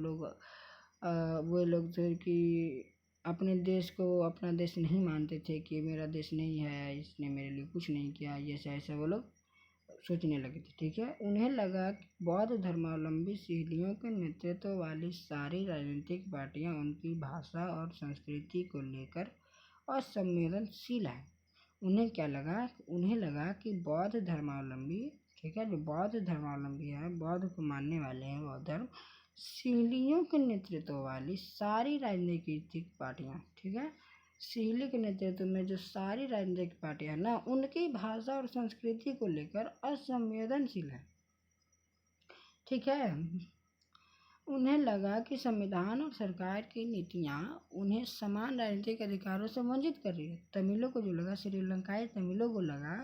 लोग थे कि अपने देश को अपना देश नहीं मानते थे कि मेरा देश नहीं है, इसने मेरे लिए कुछ नहीं किया, ये ऐसा वो लोग सोचने लगे थे। ठीक है, उन्हें लगा कि बौद्ध धर्मावलंबी सिंहलियों के नेतृत्व वाली सारी राजनीतिक पार्टियां उनकी भाषा और संस्कृति को लेकर असंवेदनशील है। उन्हें क्या लगा, उन्हें लगा कि बौद्ध धर्मावलंबी, ठीक है, जो बौद्ध धर्मावलंबी है, बौद्ध को मानने वाले हैं, बौद्ध धर्म, सिंहलियों के नेतृत्व वाली सारी राजनीतिक पार्टियां, ठीक है, सिंहली के नेतृत्व में जो सारी राजनीतिक पार्टियां ना, उनकी भाषा और संस्कृति को लेकर असंवेदनशील है। ठीक है, उन्हें लगा कि संविधान और सरकार की नीतियां उन्हें समान राजनीतिक अधिकारों से वंचित कर रही है। तमिलों को जो लगा, श्रीलंकाई तमिलों को लगा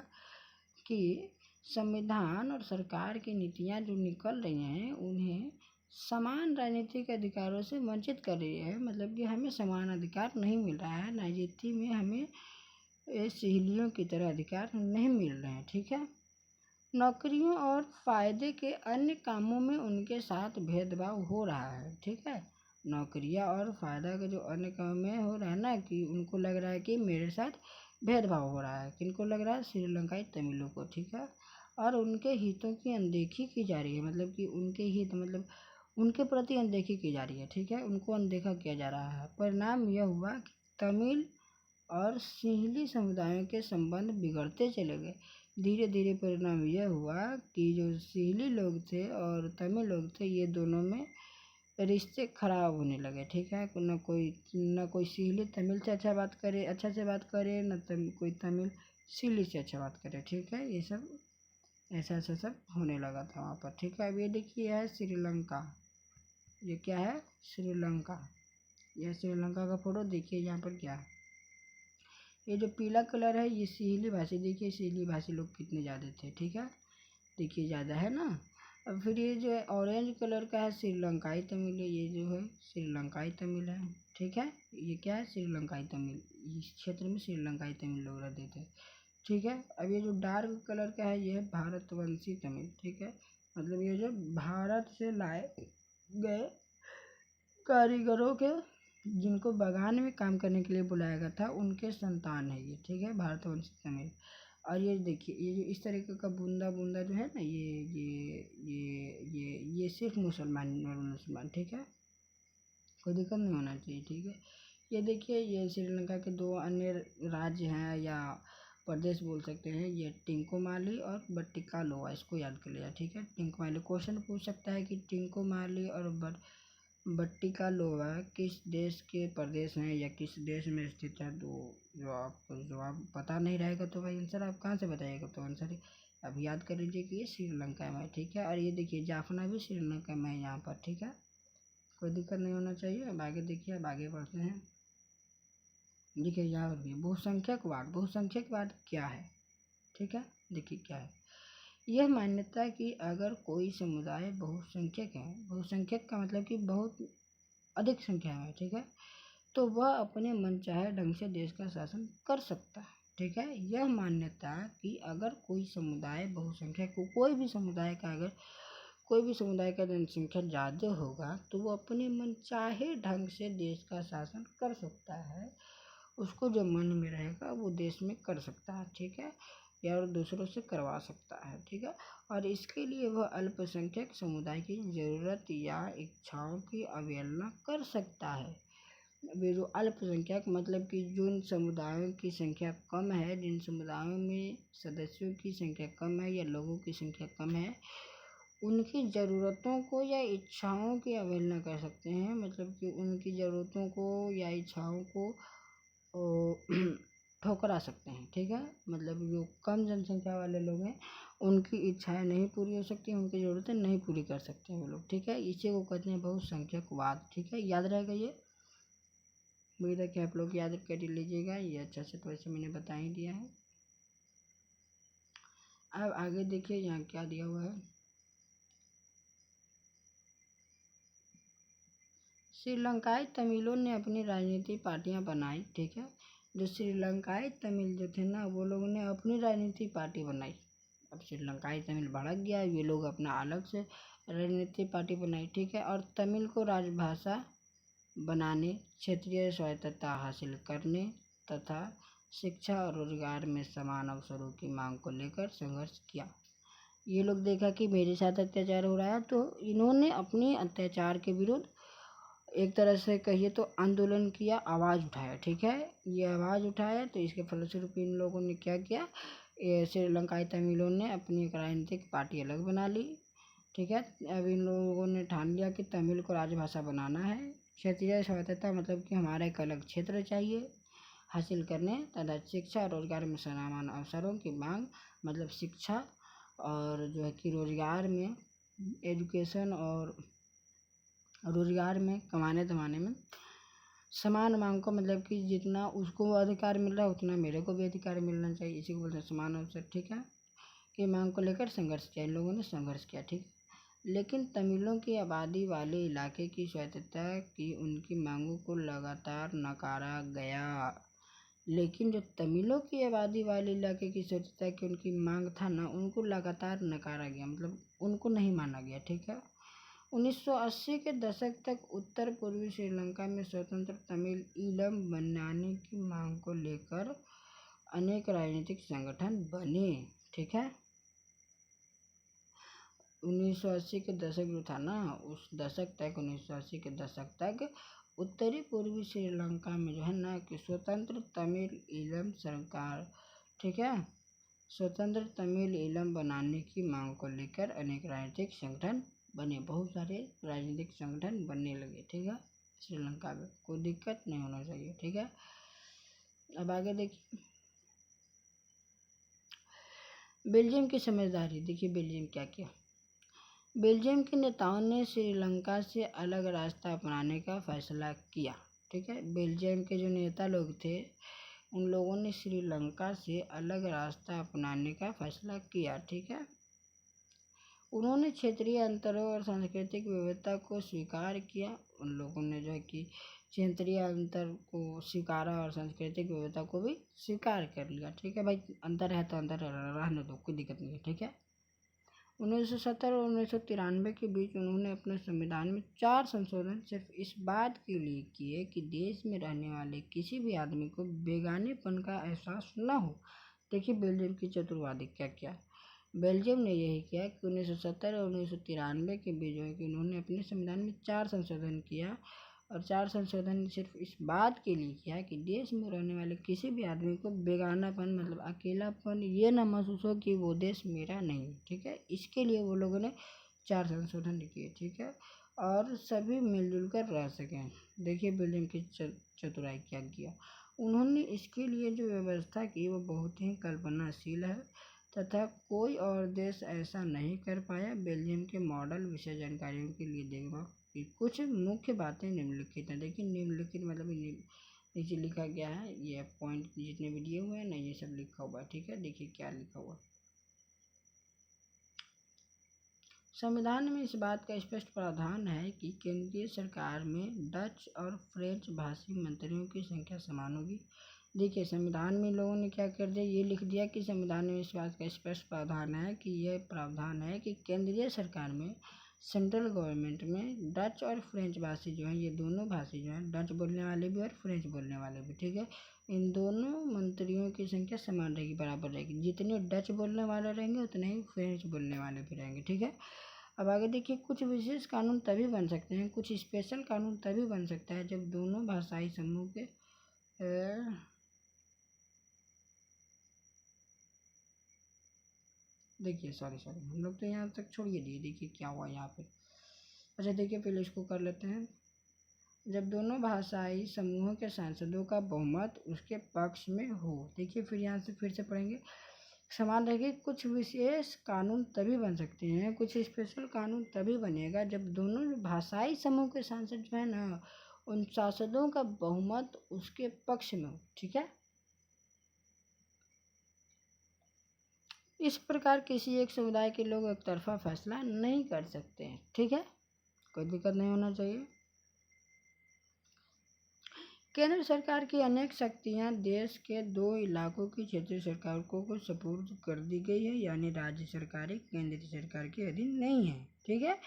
कि संविधान और सरकार की नीतियां जो निकल रही हैं उन्हें समान राजनीतिक अधिकारों से वंचित कर रही है। मतलब कि हमें समान अधिकार नहीं मिल रहा है, राजनीति में हमें सिंहलियों की तरह अधिकार नहीं मिल रहे हैं। ठीक है, नौकरियों और फायदे के अन्य कामों में उनके साथ भेदभाव हो रहा है। ठीक है, नौकरियां और फायदा के जो अन्य काम में हो रहा है ना, कि उनको लग रहा है कि मेरे साथ भेदभाव हो रहा है। किनको लग रहा है, श्रीलंकाई तमिलों को। ठीक है, और उनके हितों की अनदेखी की जा रही है। मतलब कि उनके हित मतलब उनके प्रति अनदेखी की जा रही है। ठीक है, उनको अनदेखा किया जा रहा है। परिणाम यह हुआ कि तमिल और सिंहली समुदायों के संबंध बिगड़ते चले गए। धीरे धीरे परिणाम यह हुआ कि जो सिंहली लोग थे और तमिल लोग थे, ये दोनों में रिश्ते खराब होने लगे। ठीक है, न कोई सिंहली तमिल से अच्छा से बात करे, न कोई तमिल सिंहली से अच्छा बात करे। ठीक है, ये सब ऐसा सब होने लगा था वहाँ पर। ठीक है, अब ये देखिए है श्रीलंका, ये क्या है, श्रीलंका, यह श्रीलंका का फोटो देखिए। यहाँ पर क्या है, ये जो पीला कलर है ये सिंहली भाषी। देखिए सिंहली भाषी लोग कितने ज़्यादा थे। ठीक है, देखिए ज़्यादा है ना। अब फिर ये जो ऑरेंज कलर का है श्रीलंकाई तमिल है, ये जो है श्रीलंकाई तमिल है। ठीक है, ये क्या है, श्रीलंकाई तमिल, इस क्षेत्र में श्रीलंकाई तमिल लोग रहते थे। ठीक है, अब ये जो डार्क कलर का है ये है भारतवंशी तमिल। ठीक है, मतलब ये जो भारत से लाए गए कारीगरों के जिनको बागान में काम करने के लिए बुलाया गया था उनके संतान है ये, ठीक है, भारतवंशी तमिल। और ये देखिए ये जो इस तरीके का बूंदा बूंदा जो है ना, ये सिर्फ मुसलमान, ठीक है, कोई दिक्कत नहीं होना चाहिए, ठीक है। ये देखिए ये श्रीलंका के दो अन्य राज्य हैं या प्रदेश बोल सकते हैं, ये टिंकोमाली और बट्टिकालोआ, इसको याद कर लिया, ठीक है। टिंकोमाली क्वेश्चन पूछ सकता है कि टिंकोमाली और बट्टिकालोआ किस देश के प्रदेश हैं या किस देश में स्थित है। तो जो आपको जवाब पता नहीं रहेगा तो भाई आंसर आप कहाँ से बताइएगा, तो आंसर अब याद कर लीजिए कि ये श्रीलंका में, ठीक है। और ये देखिए जाफना भी श्रीलंका में है यहाँ पर, ठीक है, कोई दिक्कत नहीं होना चाहिए। अब आगे देखिए, अब आगे बढ़ते हैं। देखिए यहाँ पर भी बहुसंख्यकवाद क्या है, ठीक है। देखिए क्या है, यह मान्यता कि अगर कोई समुदाय बहुसंख्यक है, बहुसंख्यक का मतलब कि बहुत अधिक संख्या में, ठीक है, तो वह अपने मनचाहे ढंग से देश का शासन कर सकता है, ठीक है। यह मान्यता कि अगर कोई समुदाय बहुसंख्यक को कोई भी समुदाय का जनसंख्या ज़्यादा होगा तो वो अपने मनचाहे ढंग से देश का शासन कर सकता है, उसको जो मन में रहेगा वो देश में कर सकता है, ठीक है, या और दूसरों से करवा सकता है, ठीक है। और इसके लिए वह अल्पसंख्यक समुदाय की ज़रूरत या इच्छाओं की अवहेलना कर सकता है। अभी जो अल्पसंख्यक मतलब कि जिन समुदायों की संख्या कम है, जिन समुदायों में सदस्यों की संख्या कम है या लोगों की संख्या कम है, उनकी ज़रूरतों को या इच्छाओं की अवहेलना कर सकते हैं, मतलब कि उनकी ज़रूरतों को या इच्छाओं को ठुकरा सकते हैं, ठीक है। मतलब जो कम जनसंख्या वाले लोग हैं उनकी इच्छाएं नहीं पूरी हो सकती, उनकी ज़रूरतें नहीं पूरी कर सकते हैं वो लोग, ठीक है। इसी को कहते हैं बहुसंख्यकवाद, ठीक है, याद रहेगा ये। उम्मीद है कि आप लोग याद कर लीजिएगा, ये अच्छा से तो वैसे मैंने बता ही दिया है। अब आगे देखिए यहाँ क्या दिया हुआ है। श्रीलंकाई तमिलों ने अपनी राजनीतिक पार्टियां बनाई, ठीक है। जो श्रीलंकाई तमिल जो थे ना वो लोगों ने अपनी राजनीतिक पार्टी बनाई। अब श्रीलंकाई तमिल भड़क गया, ये लोग अपना अलग से राजनीतिक पार्टी बनाई, ठीक है। और तमिल को राजभाषा बनाने, क्षेत्रीय स्वायत्तता हासिल करने तथा शिक्षा और रोजगार में समान अवसरों की मांग को लेकर संघर्ष किया। ये लोग देखा कि मेरे साथ अत्याचार हो रहा है तो इन्होंने अपने अत्याचार के विरुद्ध एक तरह से कहिए तो आंदोलन किया, आवाज़ उठाया, ठीक है। ये आवाज़ उठाया तो इसके फलस्वरूप इन लोगों ने क्या किया, श्रीलंकाई तमिलों ने अपनी एक राजनीतिक पार्टी अलग बना ली, ठीक है। अब इन लोगों ने ठान लिया कि तमिल को राजभाषा बनाना है। क्षेत्रीय स्वायत्तता मतलब कि हमारा एक अलग क्षेत्र चाहिए हासिल करने तथा शिक्षा और रोजगार में समान अवसरों की मांग, मतलब शिक्षा और जो है कि रोजगार में, एजुकेशन और रोजगार में कमाने धमाने में समान मांग को, मतलब कि जितना उसको अधिकार मिल रहा है उतना मेरे को भी अधिकार मिलना चाहिए, इसी को बोलते हैं समान अवसर, ठीक है। कि मांग को लेकर संघर्ष किया, इन लोगों ने संघर्ष किया, ठीक। लेकिन तमिलों की आबादी वाले इलाके की स्वायत्तता की उनकी मांगों को लगातार नकारा गया। लेकिन जो तमिलों की आबादी वाले इलाके की स्वायत्तता की उनकी मांग था ना, उनको लगातार नकारा गया, मतलब उनको नहीं माना गया, ठीक है। 1980 के दशक तक उत्तर पूर्वी श्रीलंका में स्वतंत्र तमिल ईलम बनाने की मांग को लेकर अनेक राजनीतिक संगठन बने, ठीक है। 1980 के दशक जो था ना, उस दशक तक 1980 के दशक तक उत्तरी पूर्वी श्रीलंका में जो है ना कि स्वतंत्र तमिल ईलम सरकार, ठीक है, स्वतंत्र तमिल ईलम बनाने की मांग को लेकर अनेक राजनीतिक संगठन बने, बहुत सारे राजनीतिक संगठन बनने लगे, ठीक है। श्रीलंका में कोई दिक्कत नहीं होना चाहिए, ठीक है। अब आगे देखिए, बेल्जियम की समझदारी। देखिए बेल्जियम क्या किया, बेल्जियम के नेताओं ने श्रीलंका से अलग रास्ता अपनाने का फैसला किया, ठीक है। बेल्जियम के जो नेता लोग थे उन लोगों ने श्रीलंका से अलग रास्ता अपनाने का फैसला किया, ठीक है। उन्होंने क्षेत्रीय अंतरों और सांस्कृतिक विविधता को स्वीकार किया। उन लोगों ने जो है कि क्षेत्रीय अंतर को स्वीकारा और सांस्कृतिक विविधता को भी स्वीकार कर लिया, ठीक है। भाई अंतर है तो अंतर रहने दो, कोई दिक्कत नहीं है, ठीक है। 1970 और 1993 के बीच उन्होंने अपने संविधान में 4 संशोधन सिर्फ इस बात के लिए किए कि देश में रहने वाले किसी भी आदमी को बेगानेपन का एहसास न हो। देखिए बेल्जियम की चतुर्वादी क्या क्या। बेल्जियम ने यही किया कि 1970 और 1993 के बीच जो है कि उन्होंने अपने संविधान में 4 संशोधन किया, और 4 संशोधन सिर्फ इस बात के लिए किया कि देश में रहने वाले किसी भी आदमी को बेगानापन मतलब अकेलापन ये ना महसूस हो कि वो देश मेरा नहीं। ठीक है, इसके लिए वो लोगों ने 4 संशोधन किए। ठीक है, और सभी मिलजुल कर रह सकें। देखिए बेल्जियम की चतुराई क्या किया। उन्होंने इसके लिए जो व्यवस्था की वो बहुत ही कल्पनाशील है तथा कोई और देश ऐसा नहीं कर पाया। बेल्जियम के मॉडल विषय जानकारियों के लिए देखो कि कुछ मुख्य बातें निम्नलिखित हैं। देखिए निम्नलिखित मतलब नीचे लिखा गया है, ये पॉइंट जितने भी दिए हुए हैं ना ये सब लिखा हुआ है। ठीक है, देखिए क्या लिखा हुआ। संविधान में इस बात का स्पष्ट प्रावधान है कि केंद्रीय सरकार में डच और फ्रेंच भाषी मंत्रियों की संख्या समान होगी। देखिए संविधान में लोगों ने क्या कर दिया, ये लिख दिया कि संविधान में इस बात का स्पष्ट प्रावधान है कि यह प्रावधान है कि केंद्रीय सरकार में सेंट्रल गवर्नमेंट में डच और फ्रेंच भाषी जो हैं, ये दोनों भाषी जो हैं, डच बोलने वाले भी और फ्रेंच बोलने वाले भी, ठीक है, इन दोनों मंत्रियों की संख्या समान रहेगी, बराबर रहेगी। जितने डच बोलने वाले रहेंगे उतने ही फ्रेंच बोलने वाले भी रहेंगे। ठीक है, अब आगे देखिए, कुछ विशेष कानून तभी बन सकते हैं, कुछ स्पेशल कानून तभी बन सकता है जब दोनों भाषाई समूह के देखिए सॉरी हम लोग तो यहाँ तक छोड़िए दिए। देखिए क्या हुआ यहाँ पे। अच्छा देखिए पहले इसको कर लेते हैं। जब दोनों भाषाई समूहों के सांसदों का बहुमत उसके पक्ष में हो। देखिए फिर यहाँ से फिर से पढ़ेंगे, समान रहेगी। कुछ विशेष कानून तभी बन सकते हैं, कुछ स्पेशल कानून तभी बनेगा जब दोनों भाषाई समूह के सांसद जो है ना, उन सांसदों का बहुमत उसके पक्ष में हो। ठीक है, इस प्रकार किसी एक समुदाय के लोग एक तरफा फैसला नहीं कर सकते हैं। ठीक है, कोई दिक्कत नहीं होना चाहिए। केंद्र सरकार की अनेक शक्तियां देश के 2 इलाकों की क्षेत्रीय सरकारों को सुपुर्द कर दी गई है, यानी राज्य सरकारें केंद्रीय सरकार के अधीन नहीं है। ठीक है,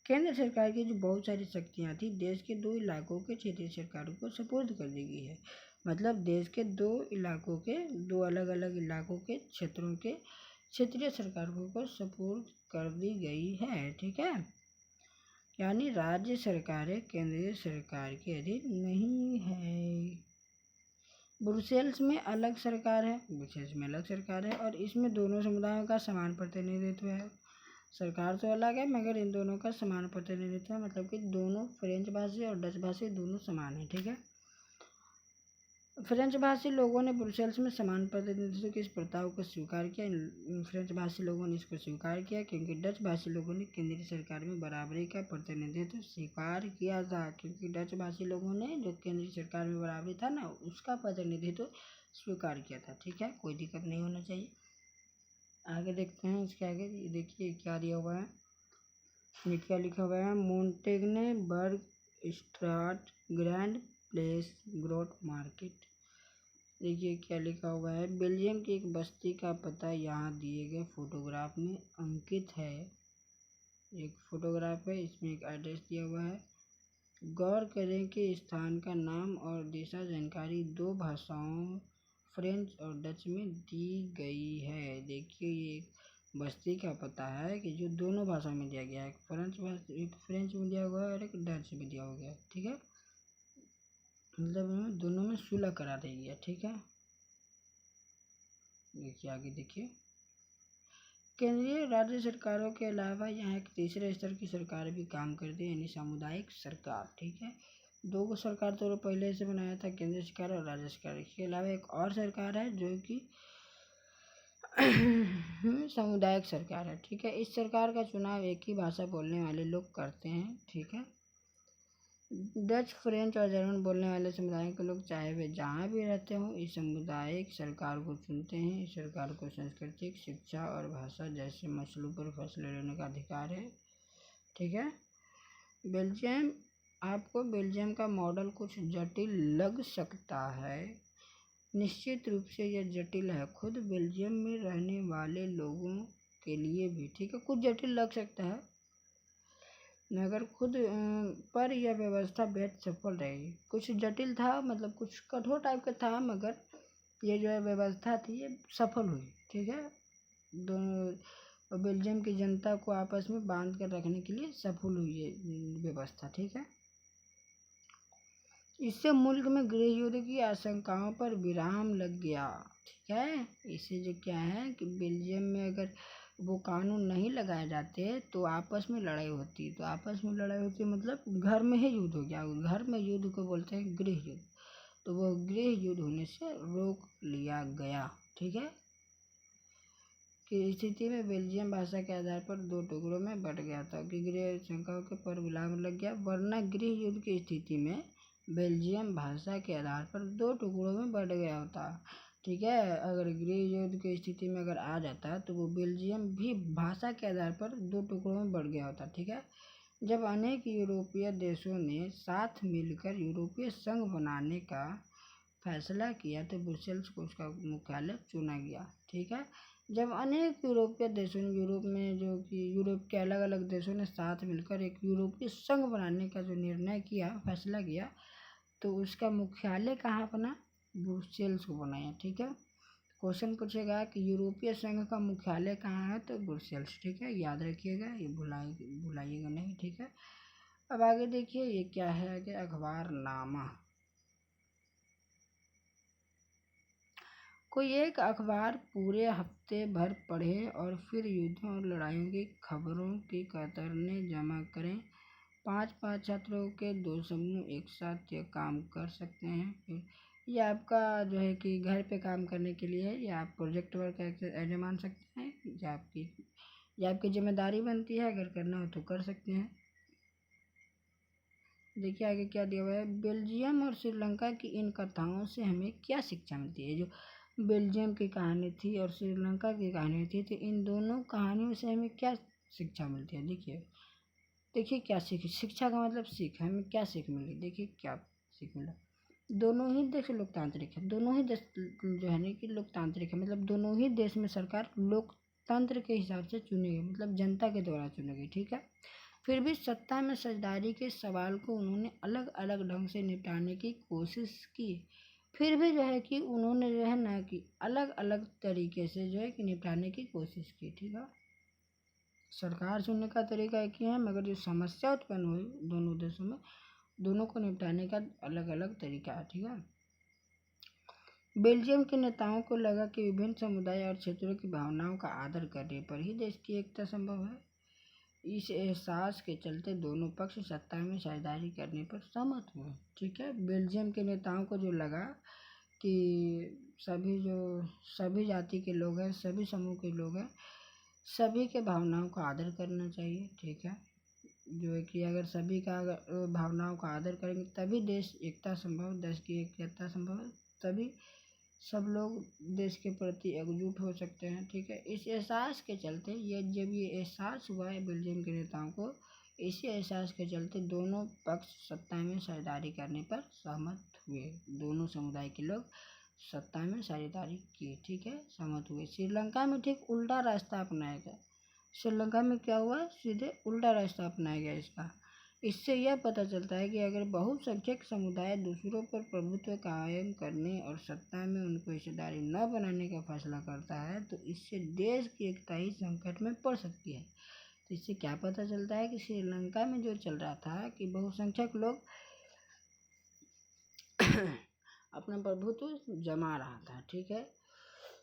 केंद्र सरकार की जो बहुत सारी शक्तियां थी देश के 2 इलाकों के क्षेत्रीय सरकारों को सुपुर्द कर दी गई है। मतलब देश के 2 इलाकों के 2 अलग अलग इलाकों के क्षेत्रों के क्षेत्रीय सरकारों को सुपुर्द कर दी गई है। ठीक है, यानी राज्य सरकारें केंद्रीय सरकार के अधीन नहीं है। ब्रुसेल्स में अलग सरकार है, ब्रुसेल्स में अलग सरकार है, और इसमें दोनों समुदायों का समान प्रतिनिधित्व है। सरकार तो अलग है मगर इन दोनों का समान प्रतिनिधित्व है, मतलब कि दोनों फ्रेंच भाषी और डच भाषी दोनों समान है। ठीक है, फ्रेंच भाषी लोगों ने ब्रुसेल्स में समान प्रतिनिधित्व की इस प्रस्ताव को स्वीकार किया। फ्रेंच भाषी लोगों ने इसको स्वीकार किया क्योंकि डच भाषी लोगों ने केंद्रीय सरकार में बराबरी का प्रतिनिधित्व स्वीकार किया था, क्योंकि डच भाषी लोगों ने जो केंद्रीय सरकार में बराबरी था ना उसका प्रतिनिधित्व स्वीकार किया था। ठीक है, कोई दिक्कत नहीं होना चाहिए। आगे देखते हैं इसके आगे। देखिए क्या दिया हुआ है, ये क्या लिखा हुआ है, मोंटेग्ने बर्ग स्ट्राट ग्रैंड प्लेस ग्रोट मार्केट। देखिए क्या लिखा हुआ है, बेल्जियम की एक बस्ती का पता यहाँ दिए गए फोटोग्राफ में अंकित है। एक फोटोग्राफ है, इसमें एक एड्रेस दिया हुआ है। गौर करें कि स्थान का नाम और दिशा जानकारी 2 भाषाओं फ्रेंच और डच में दी गई है। देखिए ये एक बस्ती का पता है कि जो दोनों भाषाओं में दिया गया है, एक फ्रेंच में दिया हुआ है और एक डच में दिया हुआ है। ठीक है, मतलब दोनों में सुलह करा दी है। ठीक है, देखिए आगे देखिए, केंद्रीय राज्य सरकारों के अलावा यहाँ एक तीसरे स्तर की सरकार भी काम करती है, यानी सामुदायिक सरकार। ठीक है, 2 सरकार तो पहले से बनाया था, केंद्रीय सरकार और राज्य सरकार। इसके अलावा एक और सरकार है जो कि सामुदायिक सरकार है। ठीक है, इस सरकार का चुनाव एक ही भाषा बोलने वाले लोग करते हैं। ठीक है, डच फ्रेंच और जर्मन बोलने वाले समुदाय के लोग चाहे वे जहाँ भी रहते हों इस सामुदायिक सरकार को चुनते हैं। इस सरकार को सांस्कृतिक, शिक्षा और भाषा जैसे मसलों पर फैसले लेने का अधिकार है। ठीक है, बेल्जियम, आपको बेल्जियम का मॉडल कुछ जटिल लग सकता है, निश्चित रूप से यह जटिल है। खुद बेल्जियम में रहने वाले लोगों के लिए भी, ठीक है, कुछ जटिल लग सकता है, मगर खुद पर यह व्यवस्था बेहद सफल रही। कुछ जटिल था, मतलब कुछ कठोर टाइप का था, मगर ये जो है व्यवस्था थी ये सफल हुई, ठीक है। दोनों बेल्जियम की जनता को आपस में बांध कर रखने के लिए सफल हुई ये व्यवस्था, ठीक है। इससे मुल्क में गृह युद्ध की आशंकाओं पर विराम लग गया, ठीक है। इससे जो क्या है कि बेल्जियम में अगर वो कानून नहीं लगाए जाते तो आपस में लड़ाई होती, तो आपस में लड़ाई होती मतलब घर में ही युद्ध हो गया। घर में युद्ध को बोलते हैं गृह युद्ध, तो वो गृह युद्ध होने से रोक लिया गया, ठीक है। की स्थिति में बेल्जियम भाषा के आधार पर दो टुकड़ों में बट गया था कि गृह शंकाओं के पर विराम लग गया, वरना गृह युद्ध की स्थिति में बेल्जियम भाषा के आधार पर दो टुकड़ों में बट गया होता, ठीक है। अगर गृह युद्ध की स्थिति में अगर आ जाता तो वो बेल्जियम भी भाषा के आधार पर दो टुकड़ों में बढ़ गया होता, ठीक है। जब अनेक यूरोपीय देशों ने साथ मिलकर यूरोपीय संघ बनाने का फैसला किया तो ब्रुसेल्स को उसका मुख्यालय चुना गया, ठीक है। जब अनेक यूरोपीय देशों ने यूरोप में जो कि यूरोप के अलग अलग देशों ने साथ मिलकर एक यूरोपीय संघ बनाने का जो निर्णय किया, फैसला किया, तो उसका मुख्यालय कहाँ बना? ब्रुसेल्स को बनाया, ठीक है। क्वेश्चन पूछेगा कि यूरोपीय संघ का मुख्यालय कहाँ है, तो ब्रुसेल्स, ठीक है, याद रखिएगा, ये भुलाइएगा नहीं, ठीक है। अब आगे देखिए ये क्या है, आगे अखबारनामा। कोई एक अखबार पूरे हफ्ते भर पढ़े और फिर युद्धों और लड़ाइयों की खबरों की कतरनें जमा करें। 5-5 छात्रों के 2 समूह एक साथ ये काम कर सकते हैं। फिर ये आपका जो है कि घर पे काम करने के लिए है, या आप प्रोजेक्ट वर्क ऐसे मान सकते हैं, या आपकी जिम्मेदारी बनती है, अगर करना हो तो कर सकते हैं। देखिए आगे क्या दिया हुआ है, बेल्जियम और श्रीलंका की इन कथाओं से हमें क्या शिक्षा मिलती है। जो बेल्जियम की कहानी थी और श्रीलंका की कहानी थी, तो इन दोनों कहानियों से हमें क्या शिक्षा मिलती है। देखिए क्या शिक्षा का मतलब सीख, हमें क्या सीख मिली, देखिए क्या सीख मिला। दोनों ही देश लोकतांत्रिक है, दोनों ही देश जो है ना कि लोकतांत्रिक है, मतलब दोनों ही देश में सरकार लोकतंत्र के हिसाब से चुनी गई, मतलब जनता के द्वारा चुनी गई, ठीक है। फिर भी सत्ता में साझेदारी के सवाल को उन्होंने अलग अलग ढंग से निपटाने की कोशिश की। फिर भी जो है कि उन्होंने जो है ना कि अलग अलग तरीके से जो है कि निपटाने की कोशिश की, ठीक है। सरकार चुनने का तरीका एक ही है, मगर जो समस्या उत्पन्न हुई दोनों देशों में, दोनों को निपटाने का अलग अलग तरीका है, ठीक है। बेल्जियम के नेताओं को लगा कि विभिन्न समुदाय और क्षेत्रों की भावनाओं का आदर करने पर ही देश की एकता संभव है। इस एहसास के चलते दोनों पक्ष सत्ता में साझेदारी करने पर सहमत हुए, ठीक है। बेल्जियम के नेताओं को जो लगा कि सभी जाति के लोग हैं, सभी समूह के लोग हैं, सभी के भावनाओं का आदर करना चाहिए, ठीक है। जो है कि अगर सभी का अगर भावनाओं का आदर करेंगे तभी देश एकता संभव, देश की एकता संभव है, तभी सब लोग देश के प्रति एकजुट हो सकते हैं, ठीक है। इस एहसास के चलते जब ये एहसास हुआ है बेल्जियम के नेताओं को, इसी एहसास के चलते दोनों पक्ष सत्ता में साझेदारी करने पर सहमत हुए। दोनों समुदाय के लोग सत्ता में साझेदारी की, ठीक है, सहमत हुए। श्रीलंका में ठीक उल्टा रास्ता अपनाया गया। श्रीलंका में क्या हुआ, सीधे उल्टा रास्ता अपनाया गया इसका। इससे यह पता चलता है कि अगर बहुसंख्यक समुदाय दूसरों पर प्रभुत्व कायम करने और सत्ता में उनको हिस्सेदारी न बनाने का फैसला करता है तो इससे देश की एकता ही संकट में पड़ सकती है। तो इससे क्या पता चलता है कि श्रीलंका में जो चल रहा था कि बहुसंख्यक लोग अपना प्रभुत्व जमा रहा था, ठीक है।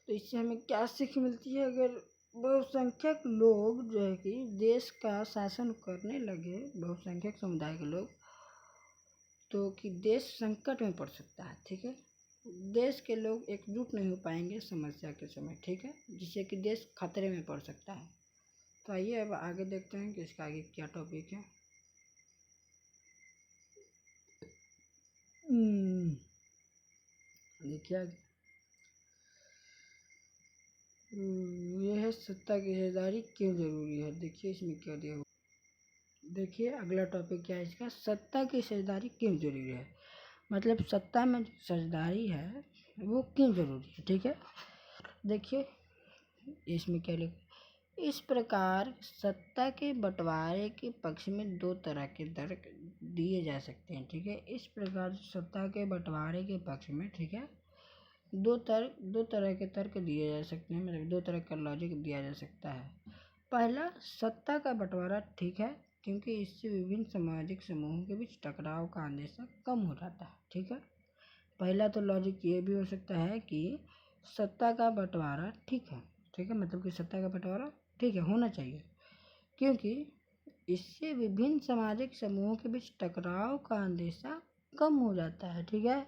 तो इससे हमें क्या सीख मिलती है, अगर बहुसंख्यक लोग जो है कि देश का शासन करने लगे, बहुसंख्यक समुदाय के लोग, तो कि देश संकट में पड़ सकता है, ठीक है। देश के लोग एकजुट नहीं हो पाएंगे समस्या के समय, ठीक है, जिससे कि देश खतरे में पड़ सकता है। तो आइए अब आगे देखते हैं कि इसका आगे क्या टॉपिक है। देखिए यह है सत्ता की हिस्सेदारी क्यों जरूरी है। देखिए इसमें क्या दिया हुआ, देखिए अगला टॉपिक क्या है इसका, सत्ता की हिस्सेदारी क्यों जरूरी है, मतलब सत्ता में जो साझेदारी है वो क्यों जरूरी है, ठीक है। देखिए इसमें क्या लिखा, इस प्रकार सत्ता के बंटवारे के पक्ष में दो तरह के तर्क दिए जा सकते हैं। ठीक है, इस प्रकार सत्ता के बंटवारे के पक्ष में, ठीक है, दो तरह के तर्क दिए जा सकते हैं, मतलब दो तरह का लॉजिक दिया जा सकता है। पहला, सत्ता का बंटवारा ठीक है क्योंकि इससे विभिन्न सामाजिक समूहों के बीच टकराव का अंदेशा कम हो जाता है। ठीक है, पहला तो लॉजिक ये भी हो सकता है कि सत्ता का बंटवारा ठीक है, मतलब कि सत्ता का बंटवारा ठीक है, होना चाहिए क्योंकि इससे विभिन्न सामाजिक समूहों के बीच टकराव का अंदेशा कम हो जाता है। ठीक है,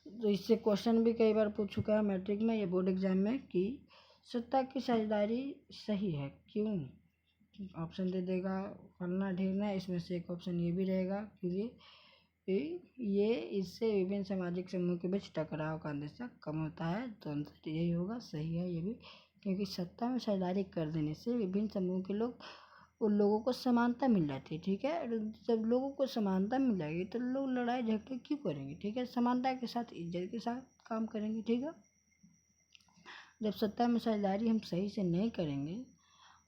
तो इससे क्वेश्चन भी कई बार पूछ चुका है मैट्रिक में या बोर्ड एग्जाम में कि सत्ता की साझेदारी सही है क्यों, ऑप्शन दे देगा फलना ढेरना, इसमें से एक ऑप्शन ये भी रहेगा क्योंकि ये इससे विभिन्न सामाजिक समूह के बीच टकराव का अंदेशा कम होता है, तो आंसर यही होगा, सही है ये भी, क्योंकि सत्ता में साझेदारी कर देने से विभिन्न समूह के उन लोगों को समानता मिल जाती है। ठीक है, जब लोगों को समानता मिल जाएगी तो लोग लड़ाई झगड़े क्यों करेंगे। ठीक है, समानता के साथ इज्जत के साथ काम करेंगे। ठीक है, जब सत्ता में साझेदारी हम सही से नहीं करेंगे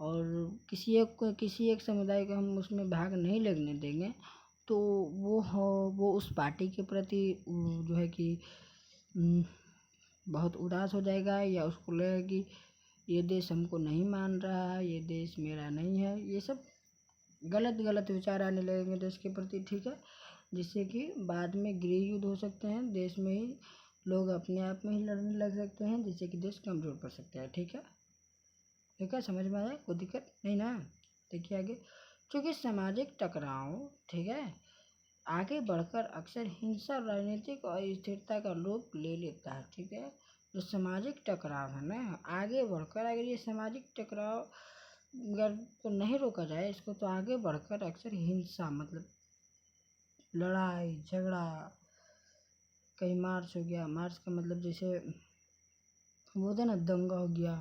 और किसी एक समुदाय को हम उसमें भाग नहीं लगने देंगे तो वो उस पार्टी के प्रति जो है कि बहुत उदास हो जाएगा, या उसको लगेगा कि ये देश हमको नहीं मान रहा है, ये देश मेरा नहीं है, ये सब गलत विचार आने लगेंगे देश के प्रति। ठीक है, जिससे कि बाद में गृह युद्ध हो सकते हैं, देश में ही लोग अपने आप में ही लड़ने लग सकते हैं, जिससे कि देश कमज़ोर पड़ सकता है। ठीक है, समझ में आया, कोई दिक्कत नहीं ना। देखिए आगे, क्योंकि सामाजिक टकराव, ठीक है, आगे बढ़कर अक्सर हिंसा, राजनीतिक और स्थिरता का रूप ले लेता है। ठीक है, जो सामाजिक टकराव है ना, आगे बढ़कर अगर ये सामाजिक टकराव अगर को नहीं रोका जाए इसको, तो आगे बढ़कर अक्सर हिंसा, मतलब लड़ाई झगड़ा, कहीं मार्च हो गया, मार्च का मतलब जैसे वो होता है ना, दंगा हो गया,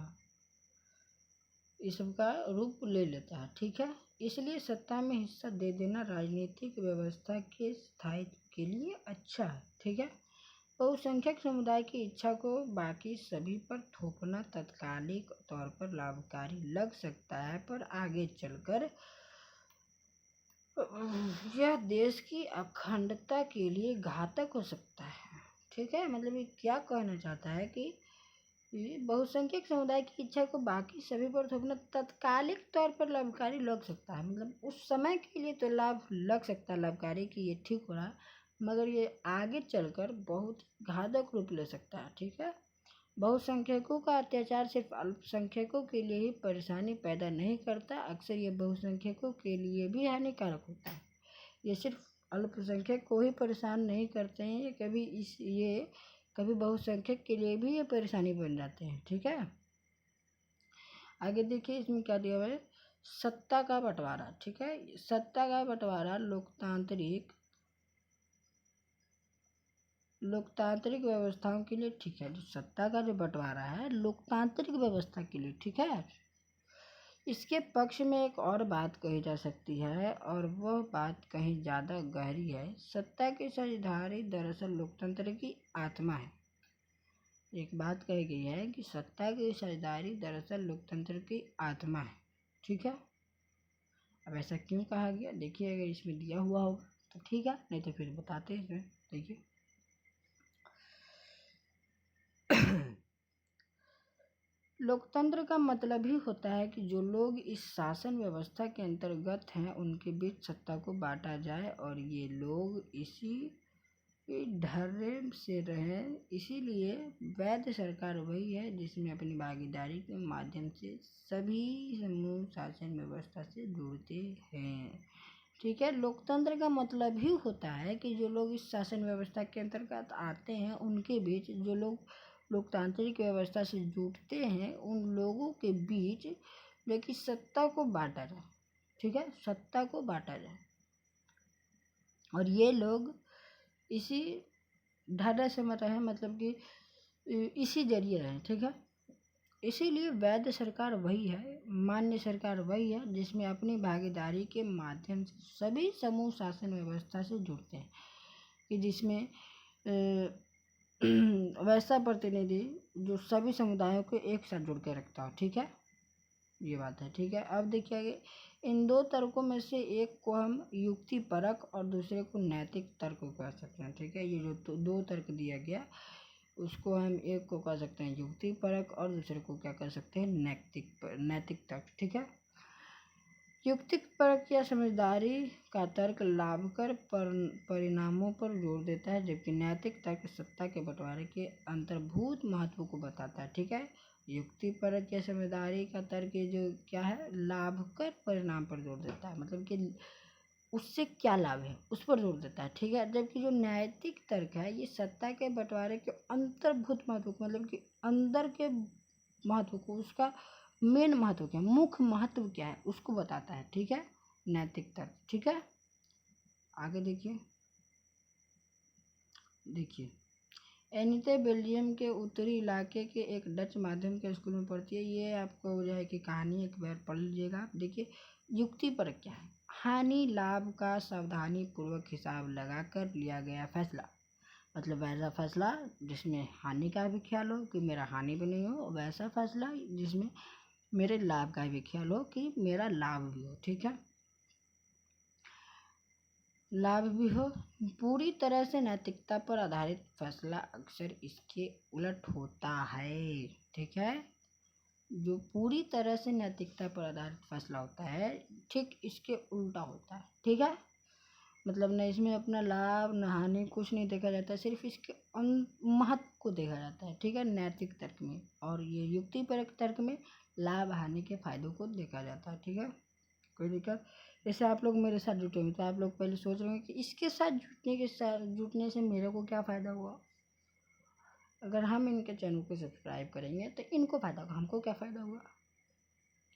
इस सब का रूप ले लेता है। ठीक है, इसलिए सत्ता में हिस्सा दे देना राजनीतिक व्यवस्था के स्थायित्व के लिए अच्छा है। ठीक है, बहुसंख्यक समुदाय की इच्छा को बाकी सभी पर थोपना तत्कालिक तौर पर लाभकारी लग सकता है, पर आगे चलकर यह देश की अखंडता के लिए घातक हो सकता है। ठीक है, मतलब ये क्या कहना चाहता है कि बहुसंख्यक समुदाय की इच्छा को बाकी सभी पर थोपना तत्कालिक तौर पर लाभकारी लग सकता है, मतलब उस समय के लिए तो लाभ लग सकता है लाभकारी कि ये ठीक हो रहा है, मगर ये आगे चलकर बहुत घातक रूप ले सकता है। ठीक है, बहुसंख्यकों का अत्याचार सिर्फ अल्पसंख्यकों के लिए ही परेशानी पैदा नहीं करता, अक्सर ये बहुसंख्यकों के लिए भी हानिकारक होता है। ये सिर्फ अल्पसंख्यक को ही परेशान नहीं करते हैं, ये कभी बहुसंख्यक के लिए भी ये परेशानी बन जाते हैं। ठीक है, आगे देखिए इसमें क्या दिया हुआ है, सत्ता का बंटवारा। ठीक है, सत्ता का बंटवारा लोकतांत्रिक व्यवस्थाओं के लिए ठीक है। जो सत्ता का जो बंटवारा है लोकतांत्रिक व्यवस्था के लिए ठीक है। इसके पक्ष में एक और बात कही जा सकती है, और वह बात कहीं ज़्यादा गहरी है। सत्ता की साझेदारी दरअसल लोकतंत्र की आत्मा है। एक बात कही गई है कि सत्ता की साझेदारी दरअसल लोकतंत्र की आत्मा है। ठीक है, अब ऐसा क्यों कहा गया, देखिए अगर इसमें दिया हुआ होगा तो ठीक है, नहीं तो फिर बताते हैं इसमें। देखिए लोकतंत्र का मतलब ही होता है कि जो लोग इस शासन व्यवस्था के अंतर्गत हैं उनके बीच सत्ता को बांटा जाए और ये लोग इसी ढर्रे से रहें। इसीलिए वैध सरकार वही है जिसमें अपनी भागीदारी के माध्यम से सभी समूह शासन व्यवस्था से जुड़ते हैं। ठीक है, लोकतंत्र का मतलब ही होता है कि जो लोग इस शासन व्यवस्था के अंतर्गत आते हैं उनके बीच, जो लोग लोकतांत्रिक व्यवस्था से जुड़ते हैं उन लोगों के बीच जो कि सत्ता को बांटा जाए। ठीक है, सत्ता को बांटा जाए और ये लोग इसी ढाढ़ा से मत रहे, मतलब कि इसी जरिए रहें। ठीक है, इसीलिए वैध सरकार वही है, मान्य सरकार वही है जिसमें अपनी भागीदारी के माध्यम से सभी समूह शासन व्यवस्था से जुड़ते हैं, कि जिसमें वैसा प्रतिनिधि जो सभी समुदायों को एक साथ जुड़ के रखता हो। ठीक है, ये बात है, ठीक है। अब देखिए आगे, इन दो तर्कों में से एक को हम युक्तिपरक और दूसरे को नैतिक तर्क कह सकते हैं, ठीक है। ये जो दो तर्क दिया गया उसको हम एक को कह सकते हैं युक्तिपरक और दूसरे को क्या कह सकते हैं, नैतिक तर्क, ठीक है। युक्तिपरक या समझदारी का तर्क लाभकर परिणामों पर जोर देता है, जबकि नैतिक तर्क सत्ता के बंटवारे के अंतर्भूत महत्व को बताता है, ठीक है। युक्तिपरक या समझदारी का तर्क ये जो क्या है, लाभकर परिणाम पर जोर देता है, मतलब कि उससे क्या लाभ है उस पर जोर देता है, ठीक है। जबकि जो नैतिक तर्क है ये सत्ता के बंटवारे के अंतर्भूत महत्व को, मतलब कि अंदर के महत्व को, उसका मेन महत्व क्या है, मुख्य महत्व क्या है उसको बताता है, ठीक है, नैतिक तर्क, ठीक है। आगे देखिए एनीते बेल्जियम के उत्तरी इलाके के एक डच माध्यम के स्कूल में पढ़ती है। ये आपको जो है कि कहानी एक बार पढ़ लीजिएगा। देखिए युक्तिपरक क्या है, हानि लाभ का सावधानी पूर्वक हिसाब लगाकर लिया गया फैसला, मतलब वैसा फैसला जिसमें हानि का भी ख्याल हो कि मेरा हानि भी नहीं हो, वैसा फैसला जिसमें मेरे लाभ का भी ख्याल हो कि मेरा लाभ भी हो, ठीक है, लाभ भी हो। पूरी तरह से नैतिकता पर आधारित फैसला अक्सर इसके उलट होता है, ठीक है। जो पूरी तरह से नैतिकता पर आधारित फैसला होता है ठीक इसके उल्टा होता है, ठीक है। मतलब न इसमें अपना लाभ न हानि कुछ नहीं देखा जाता, सिर्फ इसके महत्व को देखा जाता है, ठीक है, नैतिक तर्क में। और ये युक्तिपरक तर्क में लाभ हानि के फायदों को देखा जाता है, ठीक है। कोई दिक्कत, जैसे आप लोग मेरे साथ जुटेंगे तो आप लोग पहले सोच रहे होंगे कि इसके साथ जुटने से मेरे को क्या फ़ायदा हुआ। अगर हम इनके चैनल को सब्सक्राइब करेंगे तो इनको फ़ायदा होगा, हमको क्या फ़ायदा हुआ,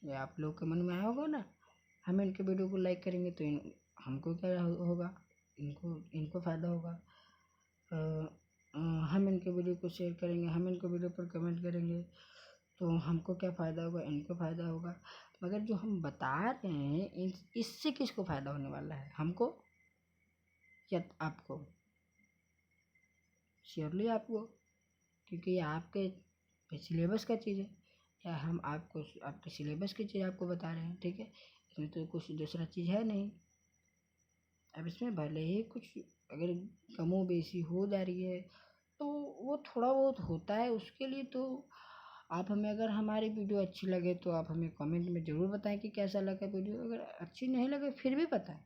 ये आप लोग के मन में आया होगा ना। हम इनके वीडियो को लाइक करेंगे तो हमको क्या होगा, इनको फ़ायदा होगा। हम इनके वीडियो को शेयर करेंगे, हम इनके वीडियो पर कमेंट करेंगे तो हमको क्या फ़ायदा होगा, इनको फ़ायदा होगा। मगर जो हम बता रहे हैं इससे किसको फ़ायदा होने वाला है, हमको या आपको, श्योरली आपको, क्योंकि ये आपके सिलेबस का चीज़ है, या हम आपको आपके सिलेबस की चीज़ आपको बता रहे हैं, ठीक है। इसमें तो कुछ दूसरा चीज़ है नहीं। अब इसमें भले ही कुछ अगर कमो बेशी हो जा रही है तो वो थोड़ा बहुत होता है, उसके लिए तो आप हमें, अगर हमारी वीडियो अच्छी लगे तो आप हमें कमेंट में ज़रूर बताएं कि कैसा लगा वीडियो। अगर अच्छी नहीं लगे फिर भी बताएं,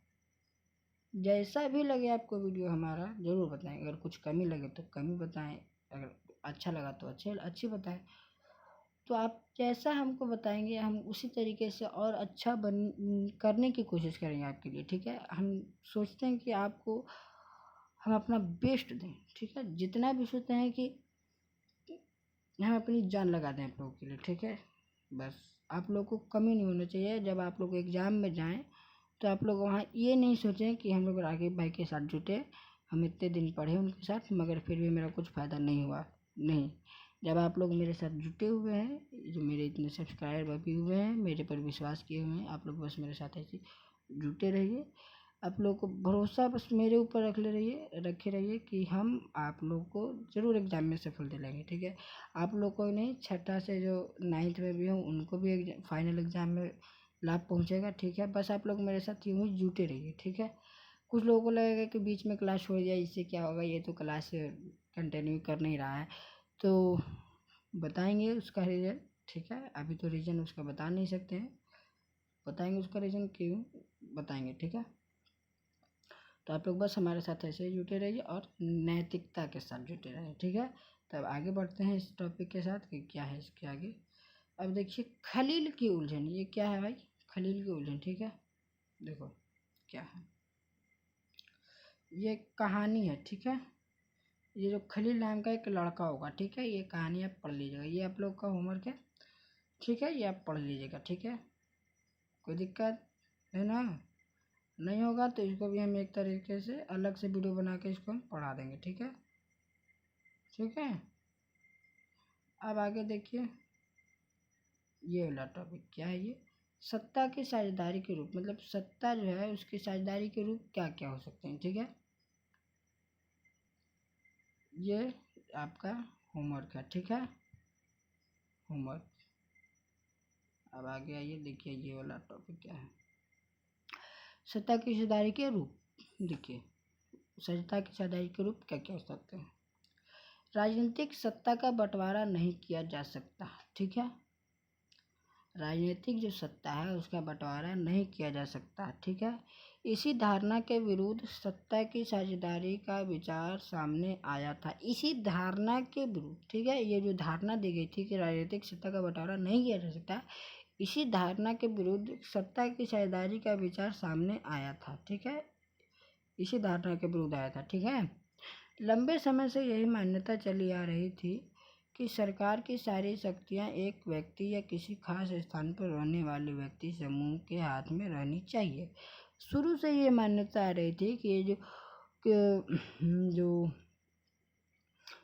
जैसा भी लगे आपको वीडियो हमारा ज़रूर बताएं। अगर कुछ कमी लगे तो कमी बताएं, अगर अच्छा लगा तो अच्छी बताएं। तो आप जैसा हमको बताएंगे हम उसी तरीके से और अच्छा करने की कोशिश करेंगे आपके लिए, ठीक है। हम सोचते हैं कि आपको हम अपना बेस्ट दें, ठीक है, जितना भी सोचते हैं कि हम अपनी जान लगा दें आप लोगों के लिए, ठीक है। बस आप लोग को कमी नहीं होना चाहिए। जब आप लोग एग्ज़ाम में जाएं तो आप लोग वहाँ ये नहीं सोचें कि हम लोग रागिब भाई के साथ जुटे, हम इतने दिन पढ़े उनके साथ मगर फिर भी मेरा कुछ फ़ायदा नहीं हुआ, नहीं। जब आप लोग मेरे साथ जुटे हुए हैं, जो मेरे इतने सब्सक्राइबर भी हुए हैं, मेरे पर विश्वास किए हुए हैं, आप लोग बस मेरे साथ ऐसे जुटे रहिए। आप लोग को भरोसा बस मेरे ऊपर रखे रहिए कि हम आप लोग को ज़रूर एग्ज़ाम में सफल दिलाएंगे, ठीक है। आप लोग को नहीं, छठा से जो 9th में भी हो उनको भी फाइनल एग्ज़ाम में लाभ पहुंचेगा, ठीक है। बस आप लोग मेरे साथ यूँ ही जुटे रहिए, ठीक है। कुछ लोगों को लगेगा कि बीच में क्लास छोड़ दिया इससे क्या होगा, ये तो क्लास कंटिन्यू कर नहीं रहा है, तो बताएंगे उसका रीज़न, ठीक है। अभी तो रीज़न उसका बता नहीं सकते हैं, बताएंगे उसका रीज़न क्यों बताएंगे, ठीक है। तो आप लोग बस हमारे साथ ऐसे ही जुटे रहिए और नैतिकता के साथ जुटे रहिए, ठीक है। तब आगे बढ़ते हैं इस टॉपिक के साथ कि क्या है इसके आगे। अब देखिए खलील की उलझन, ये क्या है भाई, खलील की उलझन, ठीक है। देखो क्या है, ये कहानी है, ठीक है। ये जो खलील नाम का एक लड़का होगा, ठीक है, ये कहानी आप पढ़ लीजिएगा, ये आप लोग का होमवर्क है, ठीक है, ये आप पढ़ लीजिएगा, ठीक है। कोई दिक्कत है ना, नहीं होगा तो इसको भी हम एक तरीके से अलग से वीडियो बना के इसको हम पढ़ा देंगे, ठीक है, ठीक है। अब आगे देखिए ये वाला टॉपिक क्या है, ये सत्ता की साझेदारी के रूप, मतलब सत्ता जो है उसकी साझेदारी के रूप क्या क्या हो सकते हैं, ठीक है। ये आपका होमवर्क है, ठीक है, होमवर्क अब आगे आइए, देखिए ये वाला टॉपिक क्या है। सत्ता की हिस्सेदारी के रूप। देखिए सत्ता की हिस्सेदारी के रूप क्या क्या हो सकते हैं। राजनीतिक सत्ता का बंटवारा नहीं किया जा सकता, ठीक है। राजनीतिक जो सत्ता है उसका बंटवारा नहीं किया जा सकता, ठीक है। इसी धारणा के विरुद्ध सत्ता की साझेदारी का विचार सामने आया था। इसी धारणा के विरुद्ध, ठीक है, ये जो धारणा दी गई थी कि राजनीतिक सत्ता का बंटवारा नहीं किया जा सकता, इसी धारणा के विरुद्ध सत्ता की साझेदारी का विचार सामने आया था, ठीक है। इसी धारणा के विरुद्ध आया था, ठीक है। लंबे समय से यही मान्यता चली आ रही थी कि सरकार की सारी शक्तियां एक व्यक्ति या किसी खास स्थान पर रहने वाले व्यक्ति समूह के हाथ में रहनी चाहिए। शुरू से ये मान्यता आ रही थी कि ये जो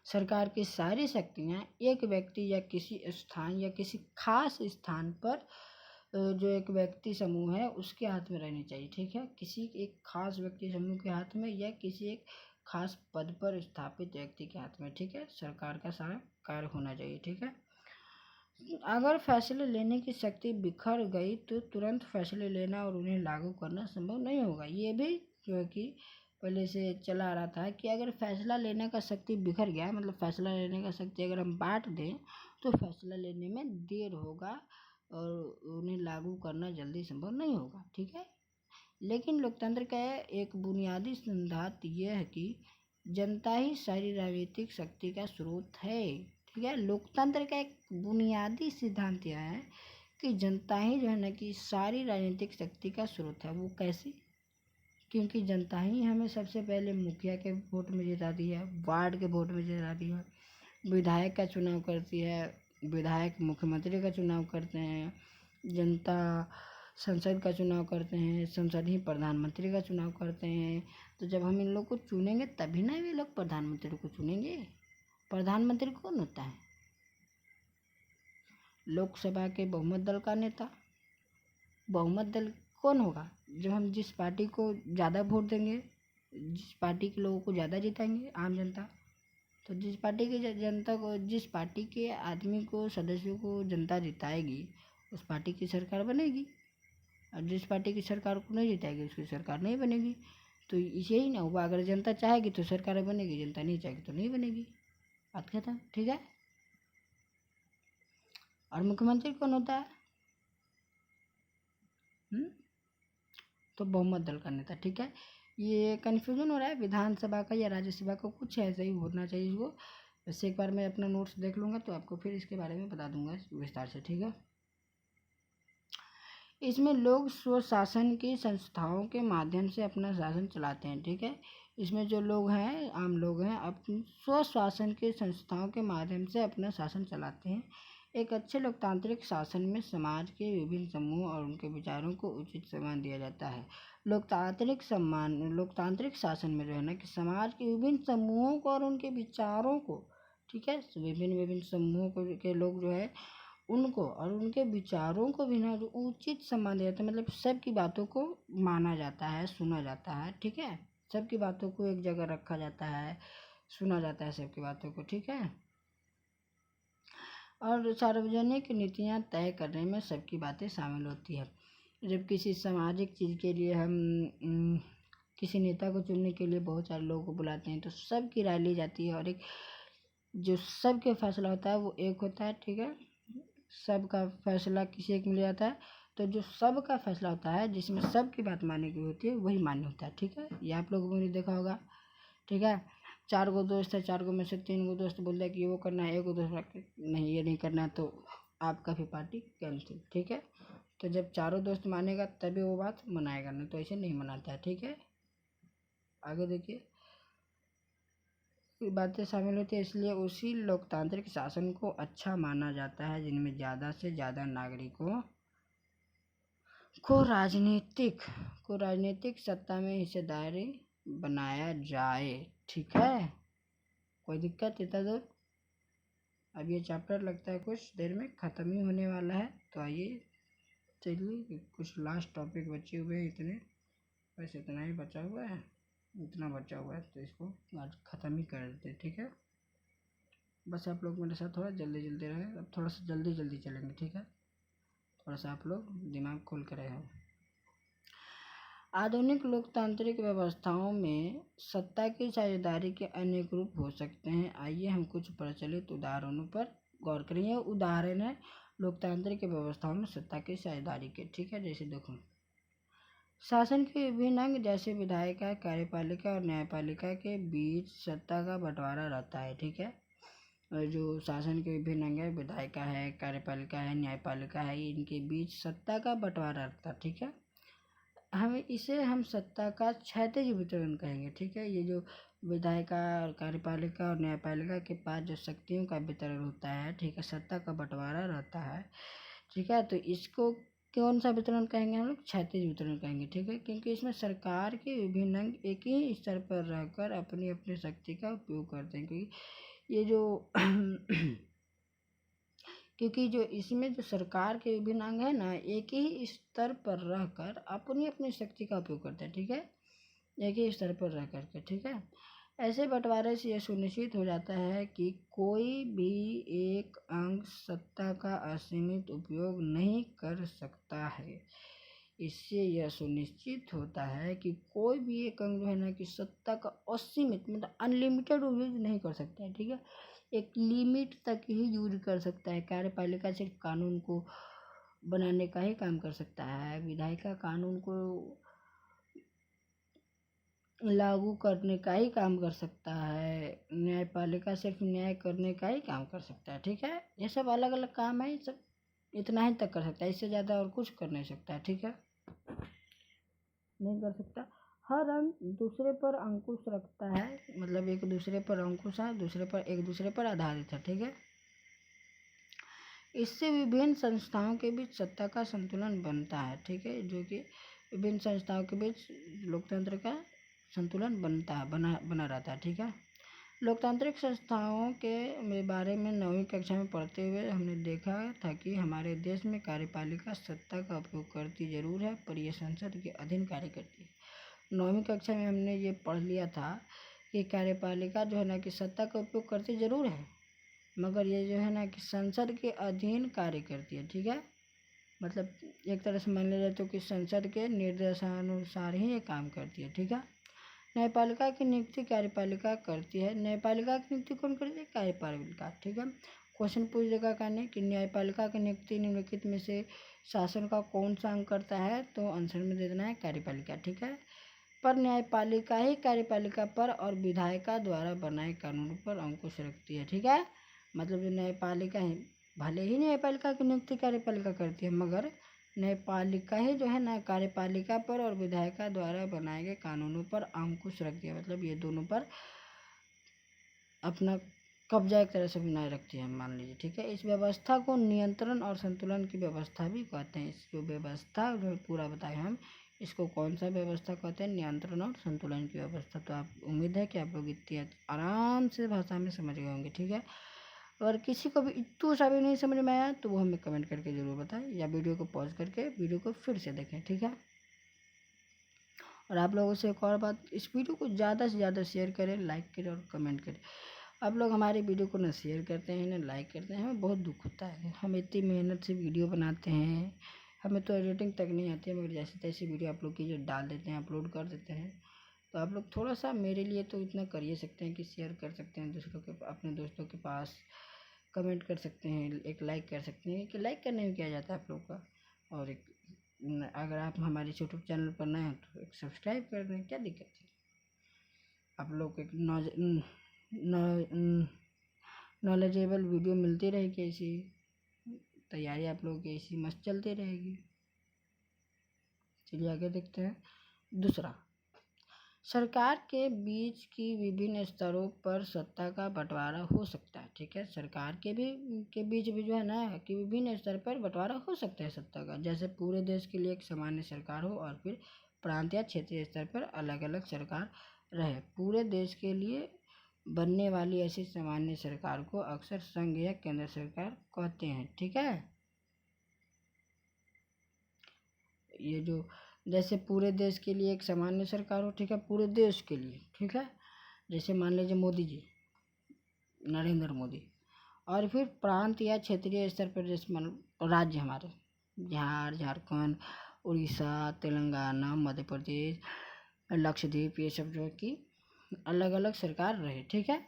सरकार की सारी शक्तियां एक व्यक्ति या किसी स्थान या किसी खास स्थान पर जो एक व्यक्ति समूह है उसके हाथ में रहनी चाहिए, ठीक है। किसी एक खास व्यक्ति समूह के हाथ में या किसी एक खास पद पर स्थापित व्यक्ति के हाथ में, ठीक है, सरकार का सारा कार्य होना चाहिए, ठीक है। अगर फैसले लेने की शक्ति बिखर गई तो तुरंत फैसले लेना और उन्हें लागू करना संभव नहीं होगा। ये भी जो है कि पहले से चला आ रहा था कि अगर फैसला लेने का शक्ति बिखर गया, मतलब फैसला लेने का शक्ति अगर हम बांट दें तो फैसला लेने में देर होगा और उन्हें लागू करना जल्दी संभव नहीं होगा, ठीक है। लेकिन लोकतंत्र का एक बुनियादी सिद्धांत यह है कि जनता ही सारी राजनीतिक शक्ति का स्रोत है, ठीक है। लोकतंत्र का एक बुनियादी सिद्धांत यह है कि जनता ही जो है ना कि सारी राजनीतिक शक्ति का स्रोत है। वो कैसे? क्योंकि जनता ही हमें सबसे पहले मुखिया के वोट में जिताती है, वार्ड के वोट में जिताती है, विधायक का चुनाव करती है, विधायक मुख्यमंत्री का चुनाव करते हैं, जनता संसद का चुनाव करते हैं, संसद ही प्रधानमंत्री का चुनाव करते हैं। तो जब हम इन लोग को चुनेंगे तभी ना ये लोग प्रधानमंत्री को चुनेंगे। प्रधानमंत्री कौन होता है? लोकसभा के बहुमत दल का नेता। बहुमत दल कौन होगा? जब हम जिस पार्टी को ज़्यादा वोट देंगे, जिस पार्टी के लोगों को ज़्यादा जिताएंगे, आम जनता, तो जिस पार्टी की जनता को, जिस पार्टी के आदमी को, सदस्यों को जनता जिताएगी उस पार्टी की सरकार बनेगी। और जिस पार्टी की सरकार को नहीं जिताएगी उसकी सरकार नहीं बनेगी। तो इसे ही ना हुआ, अगर जनता चाहेगी तो सरकार बनेगी, जनता नहीं चाहेगी तो नहीं बनेगी, बात खत्म, ठीक है। और मुख्यमंत्री कौन होता है? तो बहुमत दल का नेता, ठीक है। ये कन्फ्यूजन हो रहा है विधानसभा का या राज्यसभा का, कुछ ऐसा ही होना चाहिए इसको। वैसे एक बार मैं अपना नोट्स देख लूँगा तो आपको फिर इसके बारे में बता दूंगा विस्तार से, ठीक है। इसमें लोग स्वशासन की संस्थाओं के माध्यम से अपना शासन चलाते हैं, ठीक है। इसमें जो लोग हैं, आम लोग हैं, अपनी स्वशासन की संस्थाओं के माध्यम से अपना शासन चलाते हैं। एक अच्छे लोकतांत्रिक शासन में समाज के विभिन्न समूह और उनके विचारों को उचित सम्मान दिया जाता है। लोकतांत्रिक शासन में जो है ना कि समाज के विभिन्न समूहों को और उनके विचारों को, ठीक है, विभिन्न समूहों को के लोग जो है उनको और उनके विचारों को भी ना जो उचित सम्मान दिया जाता है, मतलब सबकी बातों को माना जाता है, सुना जाता है, ठीक है। सबकी बातों को एक जगह रखा जाता है, सुना जाता है सबकी बातों को, ठीक है। और सार्वजनिक नीतियां तय करने में सबकी बातें शामिल होती है। जब किसी सामाजिक चीज़ के लिए हम किसी नेता को चुनने के लिए बहुत सारे लोगों को बुलाते हैं तो सबकी राय ली जाती है और एक जो सबके फैसला होता है वो एक होता है, ठीक है। सबका फैसला किसी एक मिल जाता है, तो जो सबका फैसला होता है जिसमें सबकी बात मानने की होती है वही मान्य होता है, ठीक है। ये आप लोगों ने देखा होगा, ठीक है। 4 गो दोस्त है, 4 गो में से 3 गो दोस्त बोलता है कि वो करना है, एक गो दोस्त नहीं ये नहीं करना है, तो आपका भी पार्टी कैंसिल, ठीक है। तो जब चारों दोस्त मानेगा तभी वो बात मनाएगा, नहीं तो ऐसे नहीं मनाता है, ठीक है। आगे देखिए, बातें शामिल होती है, इसलिए उसी लोकतांत्रिक शासन को अच्छा माना जाता है जिनमें ज़्यादा से ज़्यादा नागरिकों को राजनीतिक सत्ता में हिस्सेदारी बनाया जाए, ठीक है। कोई दिक्कत इतना दूर? अब ये चैप्टर लगता है कुछ देर में ख़त्म ही होने वाला है, तो आइए चलिए कुछ लास्ट टॉपिक बचे हुए हैं इतने, बस इतना ही बचा हुआ है, इतना बचा हुआ है तो इसको आज ख़त्म ही कर देते हैं, ठीक है। बस आप लोग मेरे साथ थोड़ा जल्दी रहे, अब थोड़ा सा जल्दी चलेंगे, ठीक है। थोड़ा सा आप लोग दिमाग खोल कर रहे हो। आधुनिक लोकतांत्रिक व्यवस्थाओं में सत्ता की साझेदारी के अनेक रूप हो सकते हैं। आइए हम कुछ प्रचलित उदाहरणों पर गौर करें। ये उदाहरण है लोकतांत्रिक व्यवस्थाओं में सत्ता की साझेदारी के। ठीक है, जैसे देखो, शासन के विभिन्न अंग जैसे विधायिका, कार्यपालिका और न्यायपालिका के बीच सत्ता का बंटवारा रहता है। ठीक है, और जो शासन के विभिन्न अंग है, विधायिका है, कार्यपालिका है, न्यायपालिका है, इनके बीच सत्ता का बंटवारा रहता है। ठीक है, हम सत्ता का क्षैतिज वितरण कहेंगे। ठीक है, ये जो विधायिका और कार्यपालिका और न्यायपालिका के पास जो शक्तियों का वितरण होता है, ठीक है, सत्ता का बंटवारा रहता है। ठीक है, तो इसको कौन सा वितरण कहेंगे हम लोग? क्षैतिज वितरण कहेंगे। ठीक है, क्योंकि इसमें सरकार के विभिन्न अंग एक ही स्तर पर रहकर अपनी अपनी शक्ति का उपयोग करते हैं। क्योंकि ये जो क्योंकि जो इसमें जो सरकार के विभिन्न अंग है ना, एक ही स्तर पर रहकर अपनी अपनी शक्ति का उपयोग करते हैं। ठीक है, एक ही स्तर पर रह करके। ठीक है, ऐसे बंटवारे से यह सुनिश्चित हो जाता है कि कोई भी एक अंग सत्ता का असीमित उपयोग नहीं कर सकता है। इससे यह सुनिश्चित होता है कि कोई भी एक अंग जो है ना कि सत्ता का असीमित मतलब अनलिमिटेड यूज नहीं कर सकता है। ठीक है, एक लिमिट तक ही यूज कर सकता है। कार्यपालिका सिर्फ कानून को बनाने का ही काम कर सकता है, विधायिका कानून को लागू करने का ही काम कर सकता है, न्यायपालिका सिर्फ न्याय करने का ही काम कर सकता है। ठीक है, ये सब अलग अलग काम है, ये सब इतना ही तक कर सकता है, इससे ज़्यादा और कुछ कर नहीं सकता है। ठीक है, नहीं कर सकता। हर अंग दूसरे पर अंकुश रखता है, मतलब एक दूसरे पर अंकुश है, एक दूसरे पर आधारित है। ठीक है, इससे विभिन्न संस्थाओं के बीच सत्ता का संतुलन बनता है। ठीक है, जो कि विभिन्न संस्थाओं के बीच लोकतंत्र का संतुलन बना रहता है। ठीक है, लोकतांत्रिक संस्थाओं के बारे में 9वीं कक्षा में पढ़ते हुए हमने देखा था कि हमारे देश में कार्यपालिका सत्ता का उपयोग करती जरूर है, पर यह संसद के अधीन कार्य करती है। 9वीं कक्षा में हमने ये पढ़ लिया था कि कार्यपालिका जो है ना कि सत्ता का उपयोग करती जरूर है, मगर ये जो है ना कि संसद के अधीन कार्य करती है। ठीक है, मतलब एक तरह से मान लिया जाए तो कि संसद के निर्देशानुसार ही ये काम करती है। ठीक है, न्यायपालिका की नियुक्ति कार्यपालिका करती है। न्यायपालिका की नियुक्ति कौन करती है? कार्यपालिका। ठीक है, क्वेश्चन पूछ देगा कहने कि न्यायपालिका की नियुक्ति निम्नलिखित में से शासन का कौन सा अंग करता है, तो आंसर में दे देना है कार्यपालिका। ठीक है, पर न्यायपालिका ही कार्यपालिका पर और विधायिका द्वारा बनाए कानूनों पर अंकुश रखती है। ठीक है, मतलब जो न्यायपालिका है, भले ही न्यायपालिका की नियुक्ति कार्यपालिका करती है, मगर न्यायपालिका ही जो है ना कार्यपालिका पर और विधायिका द्वारा बनाए गए कानूनों पर अंकुश रख दिया, मतलब ये दोनों पर अपना कब्जा एक तरह से बनाए रखती है, मान लीजिए। ठीक है, इस व्यवस्था को नियंत्रण और संतुलन की व्यवस्था भी कहते हैं। इस जो व्यवस्था जो पूरा बताए हम, इसको कौन सा व्यवस्था कहते हैं? नियंत्रण और संतुलन की व्यवस्था। तो आप उम्मीद है कि आप लोग इतनी आराम से भाषा में समझ गए होंगे। ठीक है, अगर किसी को भी इतना सा भी नहीं समझ में आया तो वो हमें कमेंट करके ज़रूर बताएं, या वीडियो को पॉज करके वीडियो को फिर से देखें। ठीक है, और आप लोगों से एक और बात, इस वीडियो को ज़्यादा से ज़्यादा शेयर करें, लाइक करें और कमेंट करें। आप लोग हमारी वीडियो को ना शेयर करते हैं ना लाइक करते हैं, हमें बहुत दुख होता है। हम इतनी मेहनत से वीडियो बनाते हैं, हमें तो एडिटिंग तक नहीं आती है, मगर जैसे तैसे वीडियो आप लोग की जो डाल देते हैं, अपलोड कर देते हैं। तो आप लोग थोड़ा सा मेरे लिए तो इतना कर ही सकते हैं कि शेयर कर सकते हैं दूसरों के, अपने दोस्तों के पास कमेंट कर सकते हैं, एक लाइक कर सकते हैं, कि लाइक करने में क्या जाता है आप लोग का। और एक अगर आप हमारे यूट्यूब चैनल पर नए हैं तो एक सब्सक्राइब कर दें, क्या दिक्कत है। आप लोग को एक नॉलेजेबल वीडियो मिलती रहेगी, ऐसी तैयारी आप लोगों की ऐसी मस्त चलती रहेगी। चलिए आगे देखते हैं। दूसरा, सरकार के बीच की विभिन्न स्तरों पर सत्ता का बंटवारा हो सकता है। ठीक है, सरकार के बीच भी जो है ना कि विभिन्न स्तर पर बंटवारा हो सकता है सत्ता का, जैसे पूरे देश के लिए एक सामान्य सरकार हो और फिर प्रांत या क्षेत्रीय स्तर पर अलग अलग सरकार रहे। पूरे देश के लिए बनने वाली ऐसी सामान्य सरकार को अक्सर संघ या केंद्र सरकार कहते हैं। ठीक है, ये जो जैसे पूरे देश के लिए एक सामान्य सरकार हो, ठीक है, पूरे देश के लिए। ठीक है, जैसे मान लीजिए मोदी जी, नरेंद्र मोदी, और फिर प्रांत या क्षेत्रीय स्तर पर जैसे मान राज्य हमारे बिहार, झारखंड, उड़ीसा, तेलंगाना, मध्य प्रदेश, लक्षद्वीप, ये सब जो है कि अलग अलग सरकार रहे। ठीक है,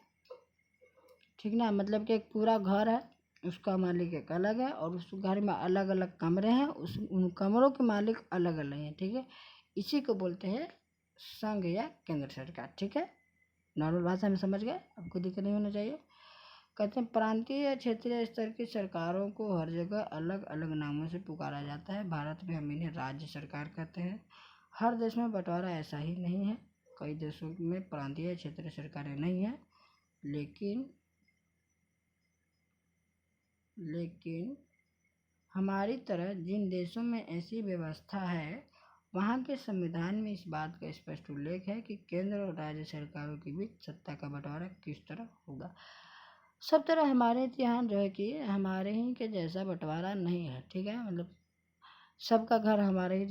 ठीक ना। मतलब कि एक पूरा घर है, उसका मालिक एक अलग है और उस घर में अलग अलग कमरे हैं, उन कमरों के मालिक अलग अलग हैं। ठीक है, इसी को बोलते हैं संघ या केंद्र सरकार। ठीक है, नॉर्मल भाषा में समझ गए, आपको दिक्कत नहीं होना चाहिए। कहते हैं प्रांतीय या क्षेत्रीय स्तर की सरकारों को हर जगह अलग अलग नामों से पुकारा जाता है। भारत में हम इन्हें राज्य सरकार कहते हैं। हर देश में बंटवारा ऐसा ही नहीं है। कई देशों में प्रांतीय या क्षेत्रीय सरकारें नहीं हैं, लेकिन हमारी तरह जिन देशों में ऐसी व्यवस्था है, वहाँ के संविधान में इस बात का स्पष्ट उल्लेख है कि केंद्र और राज्य सरकारों के बीच सत्ता का बंटवारा किस तरह होगा। सब तरह हमारे यहाँ जो है कि हमारे ही के जैसा बंटवारा नहीं है। ठीक है, मतलब सबका घर हमारे ही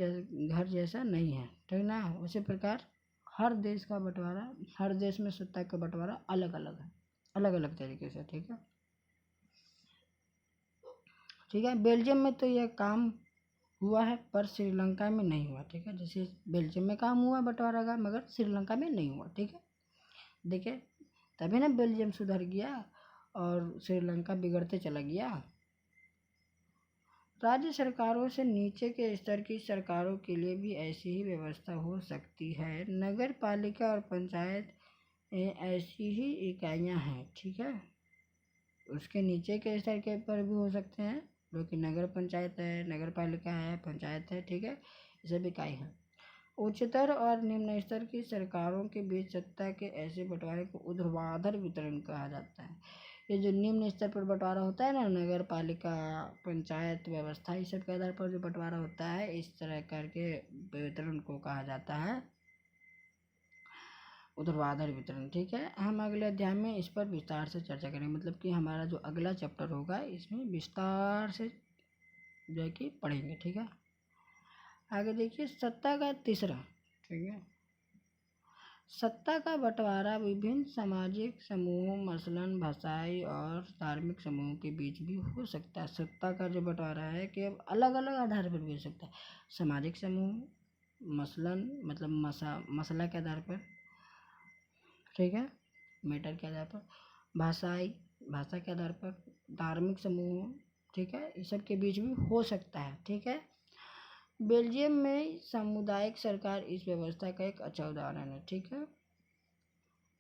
घर जैसा नहीं है। ठीक ना। उसी प्रकार हर देश का बंटवारा, हर देश में सत्ता का बंटवारा अलग अलग है, अलग अलग तरीके से। ठीक है, ठीक है। बेल्जियम में तो यह काम हुआ है पर श्रीलंका में नहीं हुआ। ठीक है, जैसे बेल्जियम में काम हुआ बंटवारा का, मगर श्रीलंका में नहीं हुआ। ठीक है, देखिए तभी ना बेल्जियम सुधर गया और श्रीलंका बिगड़ते चला गया। राज्य सरकारों से नीचे के स्तर की सरकारों के लिए भी ऐसी ही व्यवस्था हो सकती है। नगर पालिका और पंचायत ऐसी ही इकाइयां हैं। ठीक है, उसके नीचे के स्तर के पर भी हो सकते हैं, जो कि नगर पंचायत है, नगर पालिका है, पंचायत है। ठीक है, ये सब इकाई हैं। उच्चतर और निम्न स्तर की सरकारों के बीच सत्ता के ऐसे बंटवारे को ऊर्ध्वाधर वितरण कहा जाता है। ये जो निम्न स्तर पर बंटवारा होता है ना, नगर पालिका, पंचायत व्यवस्था, इस सब के आधार पर जो बंटवारा होता है, इस तरह करके वितरण को कहा जाता है ऊर्ध्वाधर वितरण। ठीक है, हम अगले अध्याय में इस पर विस्तार से चर्चा करेंगे। मतलब कि हमारा जो अगला चैप्टर होगा इसमें विस्तार से जो है कि पढ़ेंगे। ठीक है, आगे देखिए सत्ता का तीसरा। ठीक है, सत्ता का बंटवारा विभिन्न सामाजिक समूहों, मसलन भाषाई और धार्मिक समूहों के बीच भी हो सकता है। सत्ता का जो बंटवारा है कि अब अलग अलग आधार पर भी हो सकता है। सामाजिक समूह मसलन, मतलब मसला के आधार पर। ठीक है, मैटर के आधार पर। भाषाई, भाषा के आधार पर। धार्मिक समूह, ठीक है, इस सब के बीच भी हो सकता है। ठीक है, बेल्जियम में सामुदायिक सरकार इस व्यवस्था का एक अच्छा उदाहरण है। ठीक है,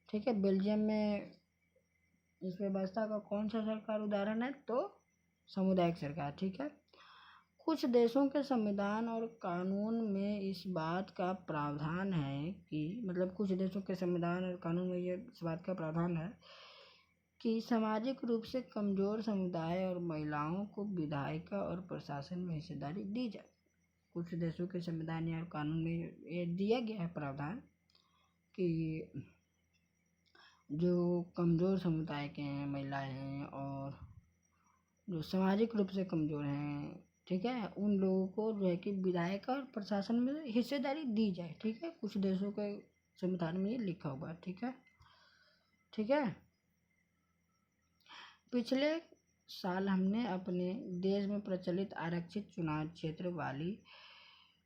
ठीक है, बेल्जियम में इस व्यवस्था का कौन सा सरकार उदाहरण है, तो सामुदायिक सरकार। ठीक है, कुछ देशों के संविधान और कानून में इस बात का प्रावधान है कि, मतलब कुछ देशों के संविधान और कानून में ये इस बात का प्रावधान है कि सामाजिक रूप से कमजोर समुदाय और महिलाओं को विधायिका और प्रशासन में हिस्सेदारी दी जाए। कुछ देशों के संविधान या कानून में ये दिया गया है प्रावधान कि जो कमज़ोर समुदाय के हैं, महिलाएं हैं और जो सामाजिक रूप से कमज़ोर हैं, ठीक है, उन लोगों को जो है कि विधायिका और प्रशासन में हिस्सेदारी दी जाए। ठीक है, कुछ देशों के संविधान में ये लिखा हुआ है। ठीक है, ठीक है। पिछले साल हमने अपने देश में प्रचलित आरक्षित चुनाव क्षेत्र वाली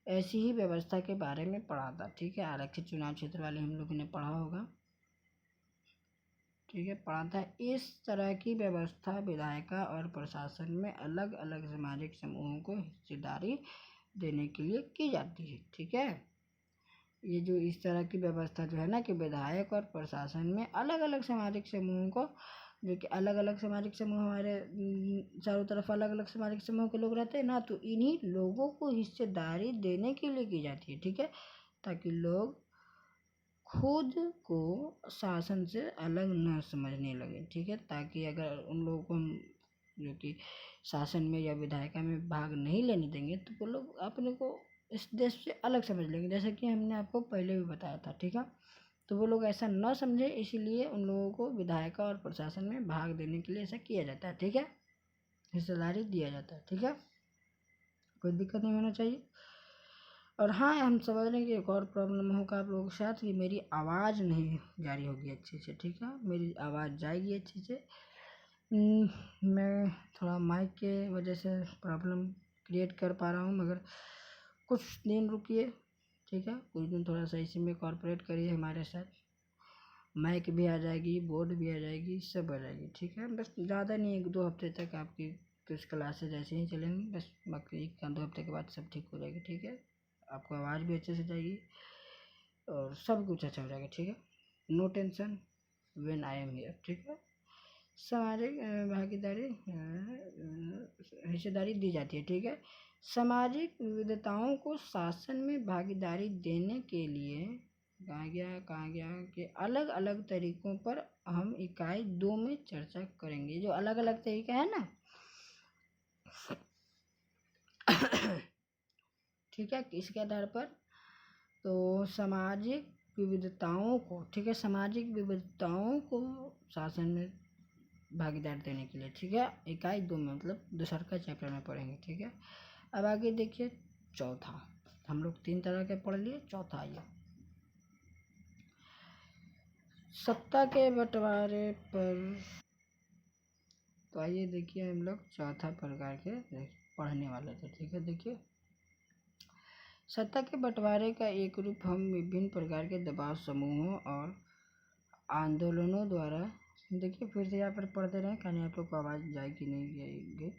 ऐसी ही व्यवस्था के बारे में पढ़ा था। ठीक है, आरक्षित चुनाव क्षेत्र वाले हम लोगों ने पढ़ा होगा। ठीक है, पढ़ा था। इस तरह की व्यवस्था विधायिका और प्रशासन में अलग अलग सामाजिक समूहों को हिस्सेदारी देने के लिए की जाती है। ठीक है, ये जो इस तरह की व्यवस्था जो है ना कि विधायक और प्रशासन में अलग अलग सामाजिक समूहों को, जो कि अलग अलग सामाजिक समूह हमारे चारों तरफ अलग अलग सामाजिक समूह के लोग रहते हैं ना, तो इन्हीं लोगों को हिस्सेदारी देने के लिए की जाती है। ठीक है, ताकि लोग खुद को शासन से अलग न समझने लगे। ठीक है, ताकि अगर उन लोगों को हम जो कि शासन में या विधायिका में भाग नहीं लेने देंगे तो वो लोग अपने को इस देश से अलग समझ लेंगे, जैसा कि हमने आपको पहले भी बताया था। ठीक है, तो वो लोग ऐसा न समझे, इसीलिए उन लोगों को विधायिका और प्रशासन में भाग देने के लिए ऐसा किया जाता है। ठीक है, हिस्सेदारी दिया जाता है। ठीक है, कोई दिक्कत नहीं होना चाहिए। और हाँ, हम समझ रहे हैं कि एक और प्रॉब्लम होगा आप लोगों के साथ कि मेरी आवाज़ नहीं जारी होगी अच्छे से। ठीक है, मेरी आवाज़ जाएगी अच्छे से। मैं थोड़ा माइक के वजह से प्रॉब्लम क्रिएट कर पा रहा हूँ, मगर कुछ दिन रुकिए, ठीक है। कुछ दिन थोड़ा सा इसी में कॉर्पोरेट करिए हमारे साथ, माइक भी आ जाएगी, बोर्ड भी आ जाएगी, सब आ जाएगी, ठीक है। बस ज़्यादा नहीं, 1-2 हफ्ते तक आपकी कुछ क्लासेज ऐसे ही चलेंगी, बस बाकी 1-2 हफ्ते के बाद सब ठीक हो जाएगी, ठीक है। आपको आवाज़ भी अच्छे से जाएगी और सब कुछ अच्छा हो जाएगा, ठीक है। No tension when I am here, ठीक है। सामाजिक भागीदारी हिस्सेदारी दी जाती है, ठीक है। सामाजिक विविधताओं को शासन में भागीदारी देने के लिए कहा गया कि अलग अलग तरीकों पर हम इकाई 2 में चर्चा करेंगे। जो अलग अलग तरीका है ना ठीक है, किसके आधार पर, तो सामाजिक विविधताओं को, ठीक है, सामाजिक विविधताओं को शासन में भागीदार देने के लिए, ठीक है। इकाई 2 में मतलब दूसरा का चैप्टर में पढ़ेंगे, ठीक है। अब आगे देखिए चौथा, हम लोग 3 तरह के पढ़ लिए, चौथा आइए सत्ता के बंटवारे पर। तो आइए देखिए हम लोग चौथा प्रकार के पढ़ने वाले थे, ठीक है। देखिए सत्ता के बंटवारे का एक रूप हम विभिन्न प्रकार के दबाव समूहों और आंदोलनों द्वारा, देखिए फिर से यहाँ पर पढ़ते रहें, कहानी आप लोग को आवाज़ जाएगी नहीं जाएगी।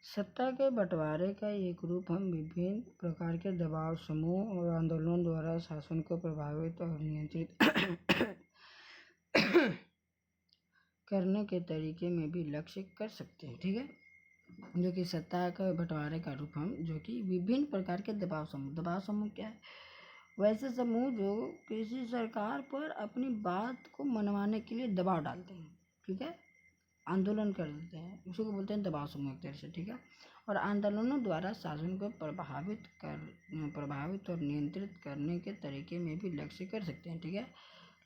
सत्ता के बंटवारे का एक रूप हम विभिन्न प्रकार के दबाव समूह और आंदोलनों द्वारा शासन को प्रभावित और नियंत्रित करने के तरीके में भी लक्ष्य कर सकते हैं, ठीक है। जो कि सत्ता का बंटवारे का रूप हम, जो कि विभिन्न प्रकार के दबाव समूह क्या है, वैसे समूह जो किसी सरकार पर अपनी बात को मनवाने के लिए दबाव डालते हैं, ठीक है, आंदोलन कर देते हैं, उसी को बोलते हैं दबाव समूह एक तरह से, ठीक है। और आंदोलनों द्वारा शासन को प्रभावित और नियंत्रित करने के तरीके में भी लक्ष्य कर सकते हैं, ठीक है।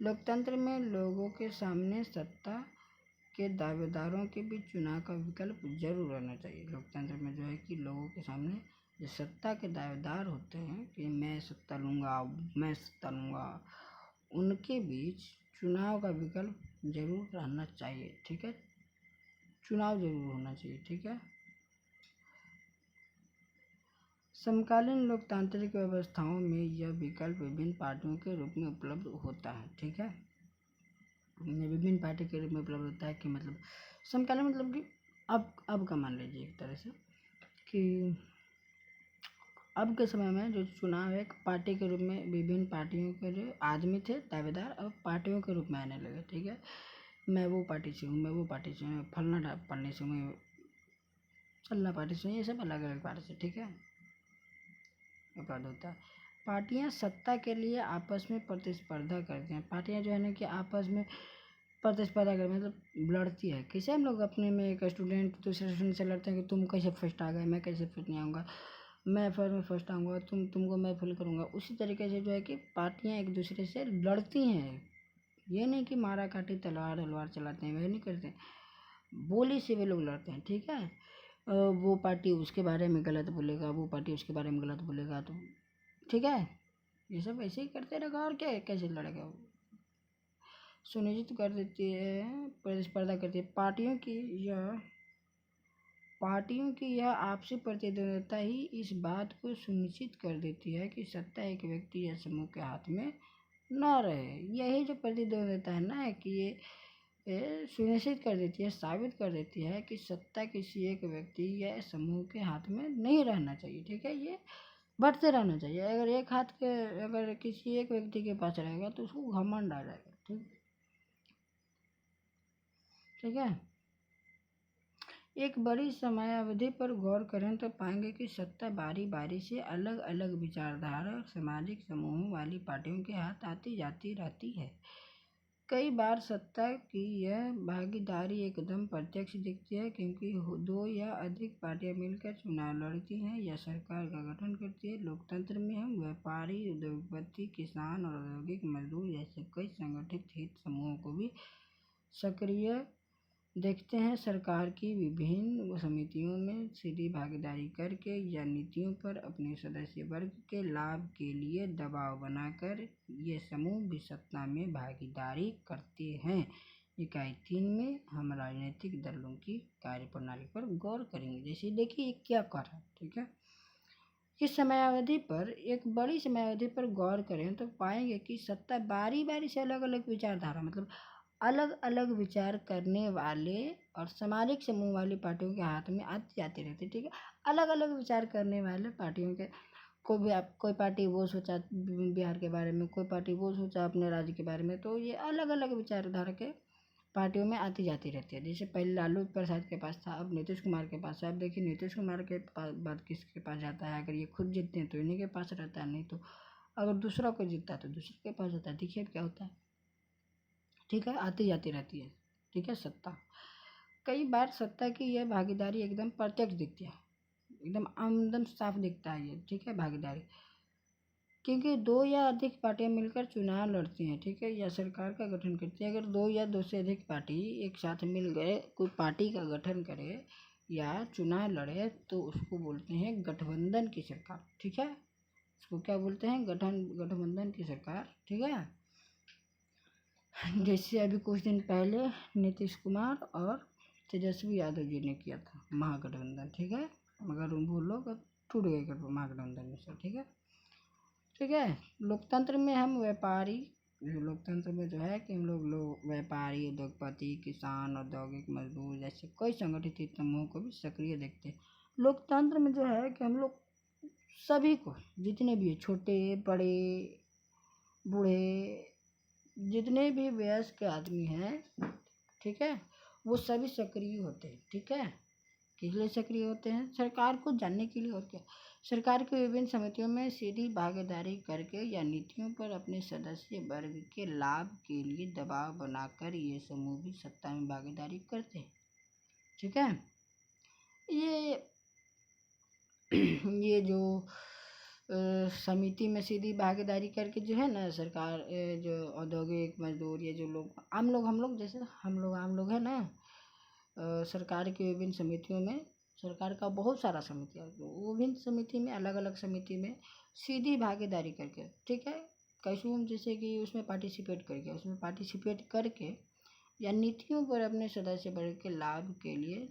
लोकतंत्र में लोगों के सामने सत्ता के दावेदारों के बीच चुनाव का विकल्प जरूर रहना चाहिए। लोकतंत्र में जो है कि लोगों के सामने जो सत्ता के दावेदार होते हैं कि मैं सत्ता लूँगा, उनके बीच चुनाव का विकल्प जरूर रहना चाहिए, ठीक है। चुनाव जरूर होना चाहिए, ठीक है। समकालीन लोकतांत्रिक व्यवस्थाओं में यह विकल्प विभिन्न पार्टियों के रूप में उपलब्ध होता है, ठीक है। विभिन्न पार्टी के रूप में उपलब्ध होता है कि मतलब समकालीन मतलब कि अब का मान लीजिए एक तरह से कि अब के समय में जो चुनाव है, एक पार्टी के रूप में विभिन्न पार्टियों के जो आदमी थे दावेदार, अब पार्टियों के रूप में आने लगे, ठीक है। मैं वो पार्टी से हूँ, मैं वो पार्टी से हूँ, फलना पार्टी से हूँ, फलना पार्टी से हूँ, ये सब अलग अलग पार्टी से, ठीक है, अपराध होता है। पार्टियां सत्ता के लिए आपस में प्रतिस्पर्धा करते हैं। पार्टियां जो है ना कि आपस में प्रतिस्पर्धा कर मतलब लड़ती है। कैसे हम लोग अपने में एक स्टूडेंट दूसरे स्टूडेंट से लड़ते हैं कि तुम कैसे फर्स्ट आ गए, मैं कैसे फर्स्ट नहीं आऊँगा, मैं फिर में फर्स्ट आऊँगा, तुमको मैं फेल करूँगा। उसी तरीके से जो है कि पार्टियां एक दूसरे से लड़ती हैं। ये नहीं कि मारा काटी तलवार चलाते हैं, वह नहीं करते, बोली से वे लोग लड़ते हैं, ठीक है। वो पार्टी उसके बारे में गलत बोलेगा, वो पार्टी उसके बारे में गलत बोलेगा, तो ठीक है, ये सब ऐसे ही करते रहेगा और क्या, कैसे लड़ेगा वो। सुनिश्चित कर देती है, प्रतिस्पर्धा करती है। पार्टियों की यह आपसी प्रतिद्वंद्विता ही इस बात को सुनिश्चित कर देती है कि सत्ता एक व्यक्ति या समूह के हाथ में न रहे। यही जो प्रतिद्वंद्विता है ना कि ये सुनिश्चित कर देती है, साबित कर देती है कि सत्ता किसी एक व्यक्ति या समूह के हाथ में नहीं रहना चाहिए, ठीक है। ये बढ़ते रहना चाहिए। अगर किसी एक व्यक्ति के पास रहेगा तो उसको घमंड आ जाएगा, ठीक है। एक बड़ी समयावधि पर गौर करें तो पाएंगे कि सत्ता बारी बारी से अलग अलग विचारधारा और सामाजिक समूहों वाली पार्टियों के हाथ आती जाती रहती है। कई बार सत्ता की यह भागीदारी एकदम प्रत्यक्ष दिखती है, क्योंकि 2 या अधिक पार्टियां मिलकर चुनाव लड़ती हैं या सरकार का गठन करती है। लोकतंत्र में हम व्यापारी, उद्योगपति, किसान और औद्योगिक मजदूर जैसे कई संगठित हित समूहों को भी सक्रिय देखते हैं। सरकार की विभिन्न समितियों में सीधी भागीदारी करके या नीतियों पर अपने सदस्य वर्ग के लाभ के लिए दबाव बनाकर ये समूह भी सत्ता में भागीदारी करते हैं। इकाई 3 में हम राजनीतिक दलों की कार्यप्रणाली पर गौर करेंगे। जैसे देखिए क्या कर रहा है, ठीक है। इस समयावधि पर, एक बड़ी समयावधि पर गौर करें तो पाएंगे कि सत्ता बारी बारी से अलग अलग विचारधारा, मतलब अलग अलग विचार करने वाले और सामाजिक समूह वाली पार्टियों के हाथ में आती जाती रहती है, ठीक है। अलग अलग विचार करने वाले पार्टियों के को भी, आप कोई पार्टी वो सोचा बिहार के बारे में, कोई पार्टी वो सोचा अपने राज्य के बारे में, तो ये अलग अलग विचारधारा के पार्टियों में आती जाती रहती है। जैसे पहले लालू प्रसाद के पास था, अब नीतीश कुमार के पास है। अब देखिए नीतीश कुमार के बाद किसके पास जाता है, अगर ये खुद जीतते हैं तो इन्हीं के पास रहता है, नहीं तो अगर दूसरा कोई जीतता है तो दूसरे के पास जाता है। देखिए अब क्या होता है, ठीक है, आती जाती रहती है, ठीक है। सत्ता, कई बार सत्ता की यह भागीदारी एकदम प्रत्यक्ष दिखती है, एकदम आमदम साफ दिखता है ये, ठीक है, भागीदारी, क्योंकि दो या अधिक पार्टियां मिलकर चुनाव लड़ती हैं, ठीक है, या सरकार का गठन करती है। अगर दो या दो से अधिक पार्टी एक साथ मिल गए कोई पार्टी का गठन करे या चुनाव लड़े तो उसको बोलते हैं गठबंधन की सरकार, ठीक है। उसको क्या बोलते हैं, गठबंधन की सरकार, ठीक है। जैसे अभी कुछ दिन पहले नीतीश कुमार और तेजस्वी यादव जी ने किया था महागठबंधन, ठीक है, मगर वो लोग अब टूट गए महागठबंधन में से, ठीक है, ठीक है। लोकतंत्र में हम व्यापारी, लोकतंत्र में जो है कि हम लोग व्यापारी, उद्योगपति, किसान, औद्योगिक मजदूर जैसे कई संगठित समूहों को भी सक्रिय देखते हैं। लोकतंत्र में जो है कि हम लोग सभी को, जितने भी छोटे बड़े बूढ़े, जितने भी वयस्क आदमी हैं, ठीक है, वो सभी सक्रिय होते हैं, ठीक है। किस लिए सक्रिय होते हैं, सरकार को जानने के लिए, और क्या, सरकार की विभिन्न समितियों में सीधी भागीदारी करके या नीतियों पर अपने सदस्य वर्ग के लाभ के लिए दबाव बनाकर ये समूह भी सत्ता में भागीदारी करते हैं, ठीक है। ये ये जो समिति में सीधी भागीदारी करके जो है ना सरकार, जो औद्योगिक मजदूर, ये जो लोग आम लोग, हम लोग जैसे हम लोग आम लोग है ना, सरकार की विभिन्न समितियों में, सरकार का बहुत सारा समिति है, विभिन्न समिति में, अलग अलग समिति में सीधी भागीदारी करके, ठीक है, कैसे हम जैसे कि उसमें पार्टिसिपेट करके या नीतियों पर अपने सदस्य वर्ग के लाभ के लिए,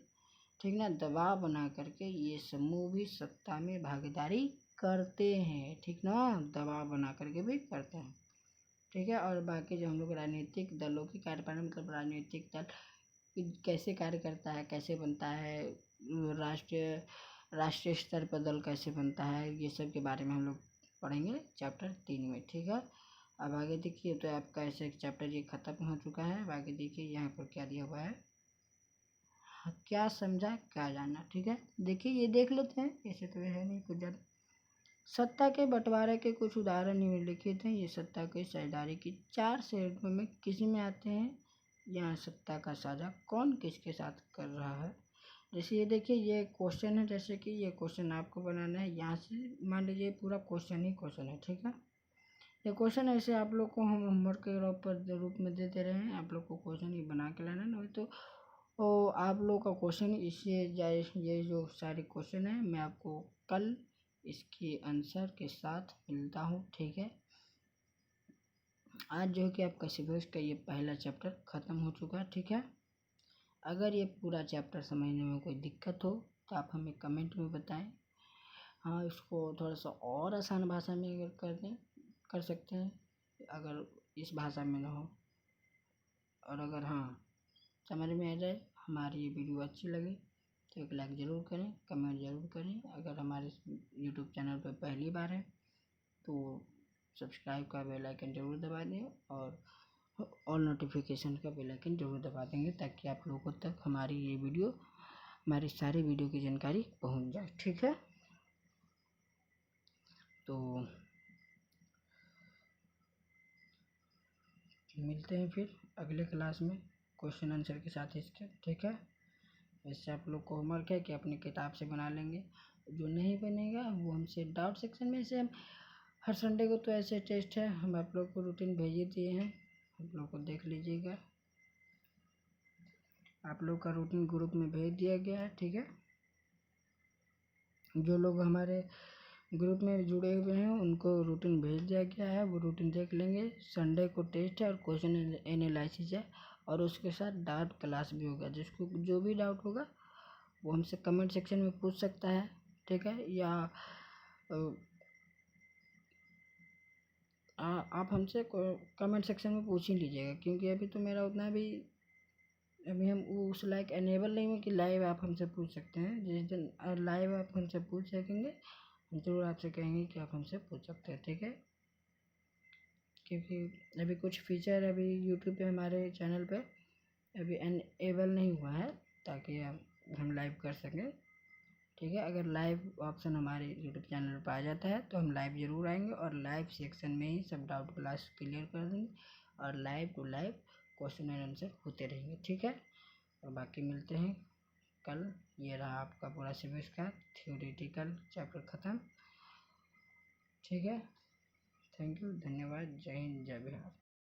ठीक ना, दबाव बना करके ये समूह भी सत्ता में भागीदारी करते हैं, ठीक ना, दबाव बना करके भी करते हैं, ठीक है। और बाकी जो हम लोग राजनीतिक दलों की कार्यप्रणाली, मतलब राजनीतिक दल कैसे कार्य करता है, कैसे बनता है, राष्ट्रीय स्तर पर दल कैसे बनता है, ये सब के बारे में हम लोग पढ़ेंगे चैप्टर 3 में, ठीक है। अब आगे देखिए, तो आपका ऐसे चैप्टर ये खत्म हो चुका है। अब आगे देखिए यहाँ पर क्या दिया हुआ है, क्या समझा क्या जाना, ठीक है। देखिए ये देख लेते हैं, ऐसे तो है नहीं कुछ ज़्यादा। सत्ता के बंटवारे के कुछ उदाहरण निम्नलिखित हैं। ये सत्ता की साझेदारी की 4 श्रेणियों में किसी में आते हैं। यहाँ सत्ता का साझा कौन किसके साथ कर रहा है। जैसे ये देखिए, ये क्वेश्चन है, जैसे कि ये क्वेश्चन आपको बनाना है। यहाँ से मान लीजिए पूरा क्वेश्चन ही क्वेश्चन है, ठीक है। ये क्वेश्चन ऐसे आप लोग को हम होमवर्क के रूप में देते रहे हैं, आप लोग को क्वेश्चन ही बना के लाना, नहीं तो आप लोग का क्वेश्चन इससे ये जो सारे क्वेश्चन है मैं आपको कल इसके आंसर के साथ मिलता हूँ, ठीक है। आज जो है कि आपका सिलेबस का ये पहला चैप्टर ख़त्म हो चुका है, ठीक है। अगर ये पूरा चैप्टर समझने में कोई दिक्कत हो तो आप हमें कमेंट में बताएं। हाँ, इसको थोड़ा सा और आसान भाषा में अगर कर सकते हैं, अगर इस भाषा में ना हो, और अगर हाँ समझ में आ जाए, हमारी ये वीडियो अच्छी लगे तो एक लाइक ज़रूर करें, कमेंट ज़रूर करें। अगर हमारे यूट्यूब चैनल पर पहली बार है तो सब्सक्राइब का बेल आइकन ज़रूर दबा दें, और ऑल नोटिफिकेशन का बेल आइकन ज़रूर दबा देंगे, ताकि आप लोगों तक हमारी ये वीडियो, हमारी सारी वीडियो की जानकारी पहुंच जाए, ठीक है। तो मिलते हैं फिर अगले क्लास में क्वेश्चन आंसर के साथ इसके, ठीक है। वैसे आप लोग को होमवर्क है कि अपनी किताब से बना लेंगे, जो नहीं बनेगा वो हमसे डाउट सेक्शन में से, हम हर संडे को तो ऐसे टेस्ट है, हम आप लोग को रूटीन भेज ही दिए हैं, आप लोग को देख लीजिएगा। आप लोग का रूटीन ग्रुप में भेज दिया गया है, ठीक है। जो लोग हमारे ग्रुप में जुड़े हुए हैं उनको रूटीन भेज दिया गया है, वो रूटीन देख लेंगे। संडे को टेस्ट है और क्वेश्चन एनालिसिस है, और उसके साथ डाउट क्लास भी होगा। जिसको जो भी डाउट होगा वो हमसे कमेंट सेक्शन में पूछ सकता है, ठीक है। या आप हमसे कमेंट सेक्शन में पूछ ही लीजिएगा, क्योंकि अभी तो मेरा उतना भी अभी हम उस लाइक एनेबल नहीं हुए कि लाइव आप हमसे पूछ सकते हैं। जिस दिन लाइव आप हमसे पूछ सकेंगे हम जरूर आपसे कहेंगे कि आप हमसे पूछ सकते हैं, ठीक है। क्योंकि अभी कुछ फीचर अभी यूट्यूब पे हमारे चैनल पे अभी एनेबल नहीं हुआ है, ताकि हम लाइव कर सकें, ठीक है। अगर लाइव ऑप्शन हमारे यूट्यूब चैनल पर आ जाता है तो हम लाइव ज़रूर आएंगे और लाइव सेक्शन में ही सब डाउट क्लास क्लियर कर देंगे और live to live question and answer होते रहेंगे, ठीक है। और बाकी मिलते हैं कल। ये रहा आपका पूरा सिविक्स का थ्योरेटिकल चैप्टर ख़त्म, ठीक है। थैंक यू, धन्यवाद, जय हिंद, जय बिहार।